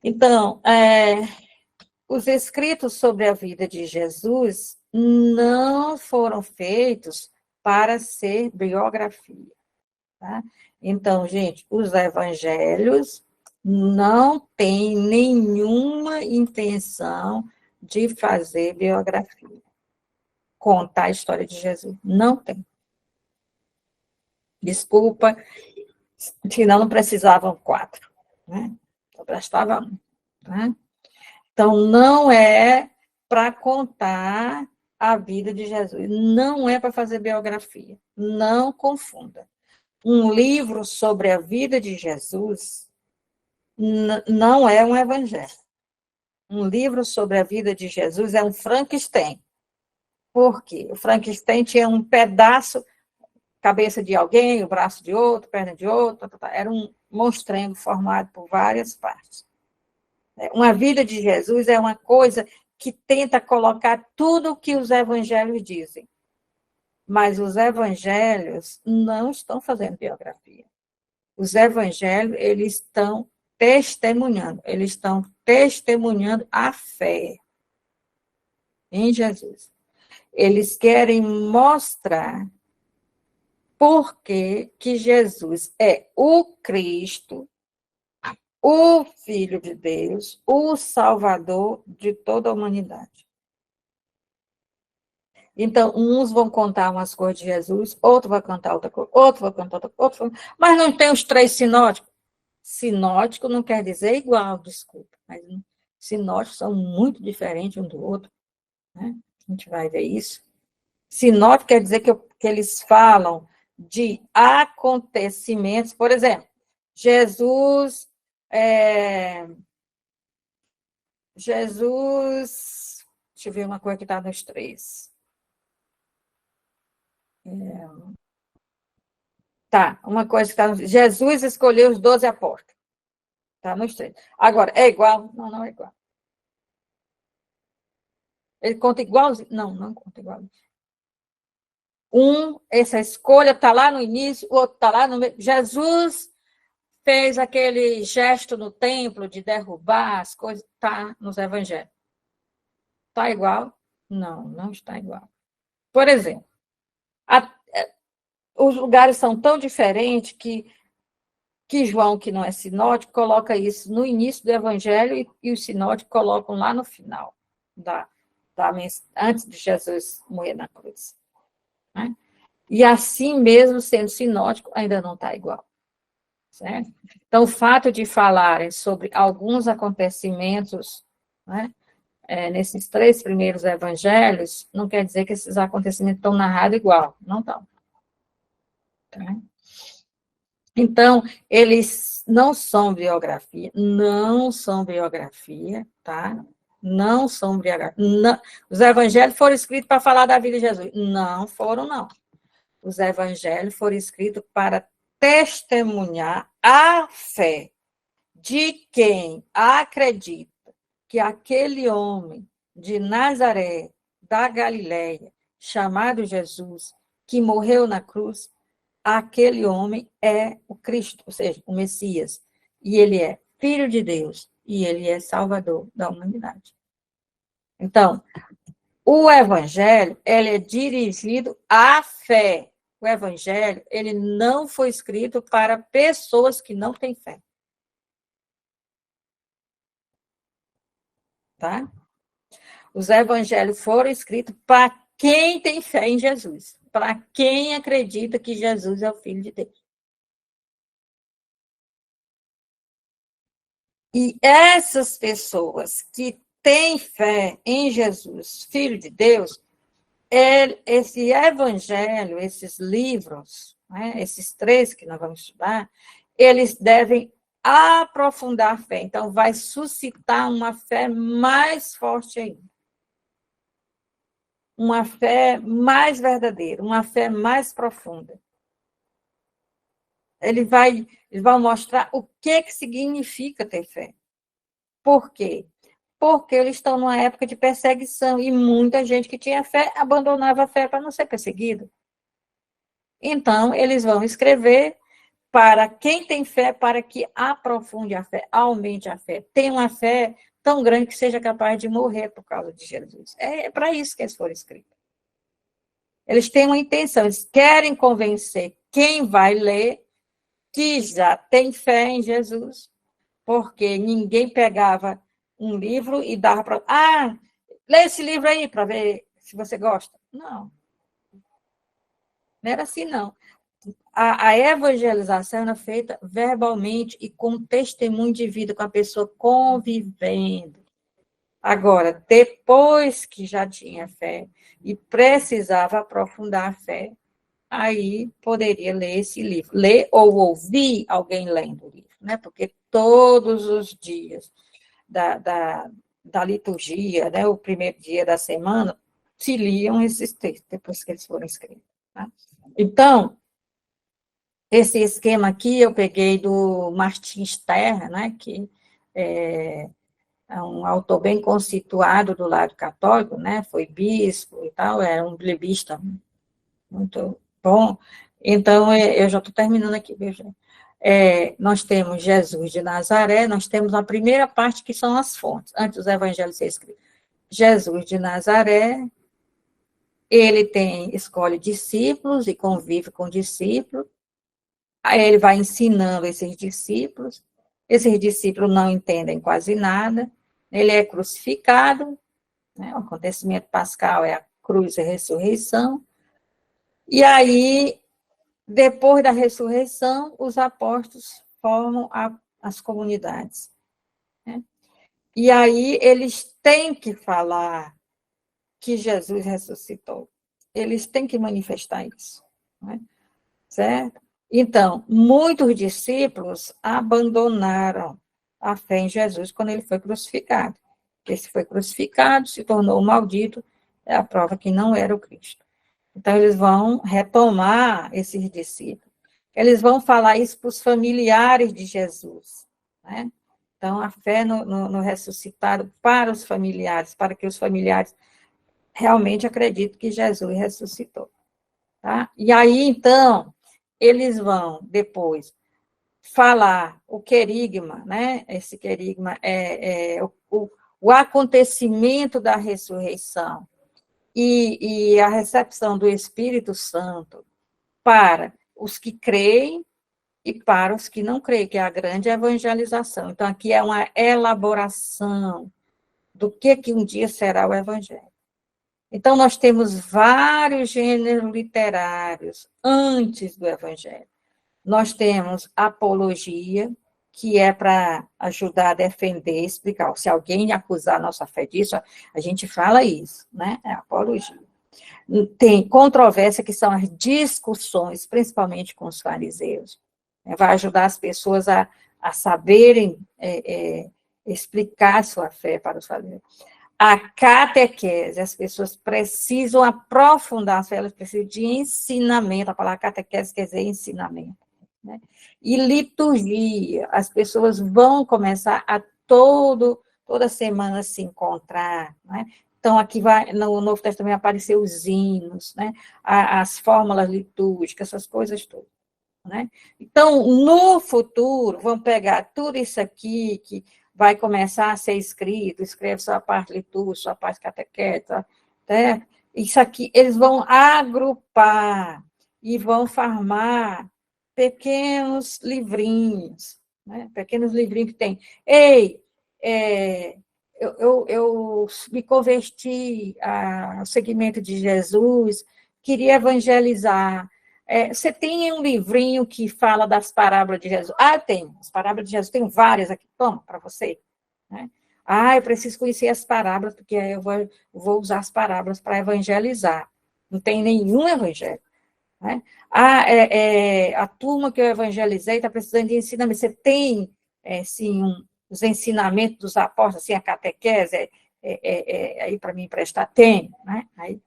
Então, os escritos sobre a vida de Jesus não foram feitos para ser biografia. Tá? Então, gente, os evangelhos não têm nenhuma intenção de fazer biografia, contar a história de Jesus. Não tem. Desculpa, senão não precisavam 4. Né? Só bastava 1. Né? Então, não é para contar a vida de Jesus. Não é para fazer biografia. Não confunda. um livro sobre a vida de Jesus não é um evangelho. Um livro sobre a vida de Jesus é um Frankenstein. Por quê? O Frankenstein tinha um pedaço, cabeça de alguém, o braço de outro, perna de outro, era um monstrengo formado por várias partes. Uma vida de Jesus é uma coisa que tenta colocar tudo o que os evangelhos dizem. Mas os evangelhos não estão fazendo biografia. Os evangelhos, eles estão testemunhando a fé em Jesus. Eles querem mostrar por que Jesus é o Cristo, o Filho de Deus, o Salvador de toda a humanidade. Então, uns vão contar umas coisas de Jesus, outro vai contar outra coisa, outro vai contar outra coisa, mas não tem os três sinóticos. Sinótico não quer dizer igual, desculpa, mas sinóticos são muito diferentes um do outro, né? A gente vai ver isso. Sinótico quer dizer que eles falam de acontecimentos, por exemplo, Jesus, deixa eu ver uma coisa que está nos três. Tá, uma coisa que está nos Jesus escolheu os 12 apóstolos. Está nos três. Agora, é igual? Não, não é igual. Ele conta igualzinho? Não, não conta igualzinho. Essa escolha está lá no início, o outro está lá no meio. Jesus fez aquele gesto no templo de derrubar as coisas, está nos evangelhos. Está igual? Não, não está igual. Por exemplo, os lugares são tão diferentes que João, que não é sinótico, coloca isso no início do evangelho e os sinóticos colocam lá no final, antes de Jesus morrer na cruz. Né? E assim mesmo, sendo sinótico, ainda não está igual. Certo? Então, o fato de falarem sobre alguns acontecimentos, né, nesses três primeiros evangelhos, não quer dizer que esses acontecimentos estão narrados igual. Não estão. Tá? Então, eles não são biografia, tá? Não são biografia. Não. Os evangelhos foram escritos para falar da vida de Jesus. Não foram, não. Os evangelhos foram escritos para testemunhar a fé de quem acredita que aquele homem de Nazaré, da Galileia, chamado Jesus, que morreu na cruz, aquele homem é o Cristo, ou seja, o Messias. E ele é Filho de Deus, e ele é Salvador da humanidade. Então, o Evangelho, ele é dirigido à fé. O Evangelho, ele não foi escrito para pessoas que não têm fé. Tá? Os Evangelhos foram escritos para quem tem fé em Jesus. Para quem acredita que Jesus é o Filho de Deus. E essas pessoas que têm fé em Jesus, Filho de Deus, esse evangelho, esses livros, né, esses três que nós vamos estudar, eles devem aprofundar a fé. Então, vai suscitar uma fé mais forte ainda. Uma fé mais verdadeira, uma fé mais profunda. Eles vão mostrar o que significa ter fé. Por quê? Porque eles estão numa época de perseguição e muita gente que tinha fé abandonava a fé para não ser perseguido. Então, eles vão escrever para quem tem fé, para que aprofunde a fé, aumente a fé, tenha uma fé tão grande que seja capaz de morrer por causa de Jesus. É para isso que eles foram escritos. Eles têm uma intenção, eles querem convencer quem vai ler que já tem fé em Jesus, porque ninguém pegava um livro e dava para... lê esse livro aí para ver se você gosta. Não. Não era assim, não. A evangelização era feita verbalmente e com testemunho de vida, com a pessoa convivendo. Agora, depois que já tinha fé e precisava aprofundar a fé, aí poderia ler esse livro. Ler ou ouvir alguém lendo o livro, né? Porque todos os dias da liturgia, né, o primeiro dia da semana, se liam esses textos, depois que eles foram escritos. Tá? Então, esse esquema aqui eu peguei do Martin Sterra, né, que é um autor bem conceituado do lado católico, né, foi bispo e tal, era um biblista muito bom. Então, eu já estou terminando aqui, veja. Nós temos Jesus de Nazaré, nós temos a primeira parte que são as fontes, antes dos evangelhos serem escritos. Jesus de Nazaré, ele escolhe discípulos e convive com discípulos, aí ele vai ensinando esses discípulos não entendem quase nada, ele é crucificado, né, o acontecimento pascal é a cruz e a ressurreição, e aí, depois da ressurreição, os apóstolos formam as comunidades, né? E aí eles têm que falar que Jesus ressuscitou. Eles têm que manifestar isso, né? Certo? Então, muitos discípulos abandonaram a fé em Jesus quando ele foi crucificado. Esse foi crucificado, se tornou maldito, é a prova que não era o Cristo. Então, eles vão retomar esses discípulos. Eles vão falar isso para os familiares de Jesus, né? Então, a fé no ressuscitado para os familiares, para que os familiares realmente acreditem que Jesus ressuscitou. Tá? E aí, então, eles vão depois falar o querigma, né? Esse querigma é o acontecimento da ressurreição e a recepção do Espírito Santo para os que creem e para os que não creem, que é a grande evangelização. Então, aqui é uma elaboração do que um dia será o Evangelho. Então, nós temos vários gêneros literários antes do Evangelho. Nós temos apologia, que é para ajudar a defender, explicar. Se alguém acusar a nossa fé disso, a gente fala isso, né? É apologia. Tem controvérsia, que são as discussões, principalmente com os fariseus. Vai ajudar as pessoas a saberem explicar a sua fé para os fariseus. A catequese, as pessoas precisam aprofundar a fé, elas precisam de ensinamento. A palavra catequese quer dizer ensinamento, né? E liturgia, as pessoas vão começar a toda semana se encontrar, né? Então, aqui no Novo Testamento aparecer os hinos, né? As fórmulas litúrgicas, essas coisas todas, né? Então, no futuro, vão pegar tudo isso aqui que vai começar a ser escrito, escreve sua parte litúrgica, sua parte catequética, né? Isso aqui, eles vão agrupar e vão formar pequenos livrinhos, né? Pequenos livrinhos que tem. Ei, eu me converti ao seguimento de Jesus, queria evangelizar. Você tem um livrinho que fala das parábolas de Jesus? Ah, tem. As parábolas de Jesus, tem várias aqui. Toma, para você. Né? Eu preciso conhecer as parábolas, porque aí eu vou usar as parábolas para evangelizar. Não tem nenhum evangelho. Né? A turma que eu evangelizei está precisando de ensinamento. Você tem, sim, os ensinamentos dos apóstolos, assim, a catequese, aí para mim emprestar? Tem. Né? Aí,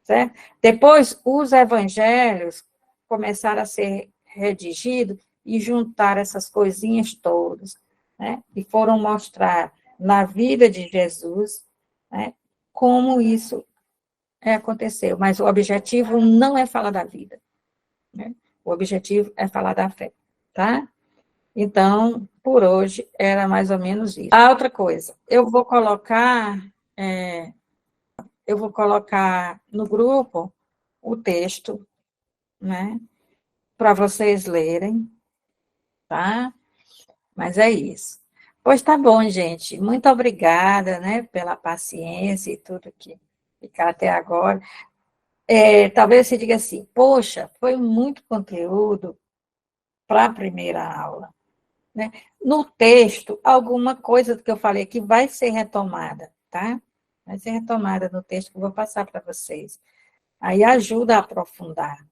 certo? Depois, os evangelhos começaram a ser redigidos e juntar essas coisinhas todas, né? E foram mostrar na vida de Jesus, né, como isso aconteceu. Mas o objetivo não é falar da vida, né? O objetivo é falar da fé, tá? Então, por hoje, era mais ou menos isso. A outra coisa, eu vou colocar no grupo o texto, né, para vocês lerem, tá? Mas é isso. Pois tá bom, gente. Muito obrigada, né, pela paciência e tudo que ficar até agora. Talvez você diga assim, poxa, foi muito conteúdo para a primeira aula, né? No texto, alguma coisa do que eu falei aqui vai ser retomada, tá? Vai ser retomada no texto que eu vou passar para vocês. Aí ajuda a aprofundar.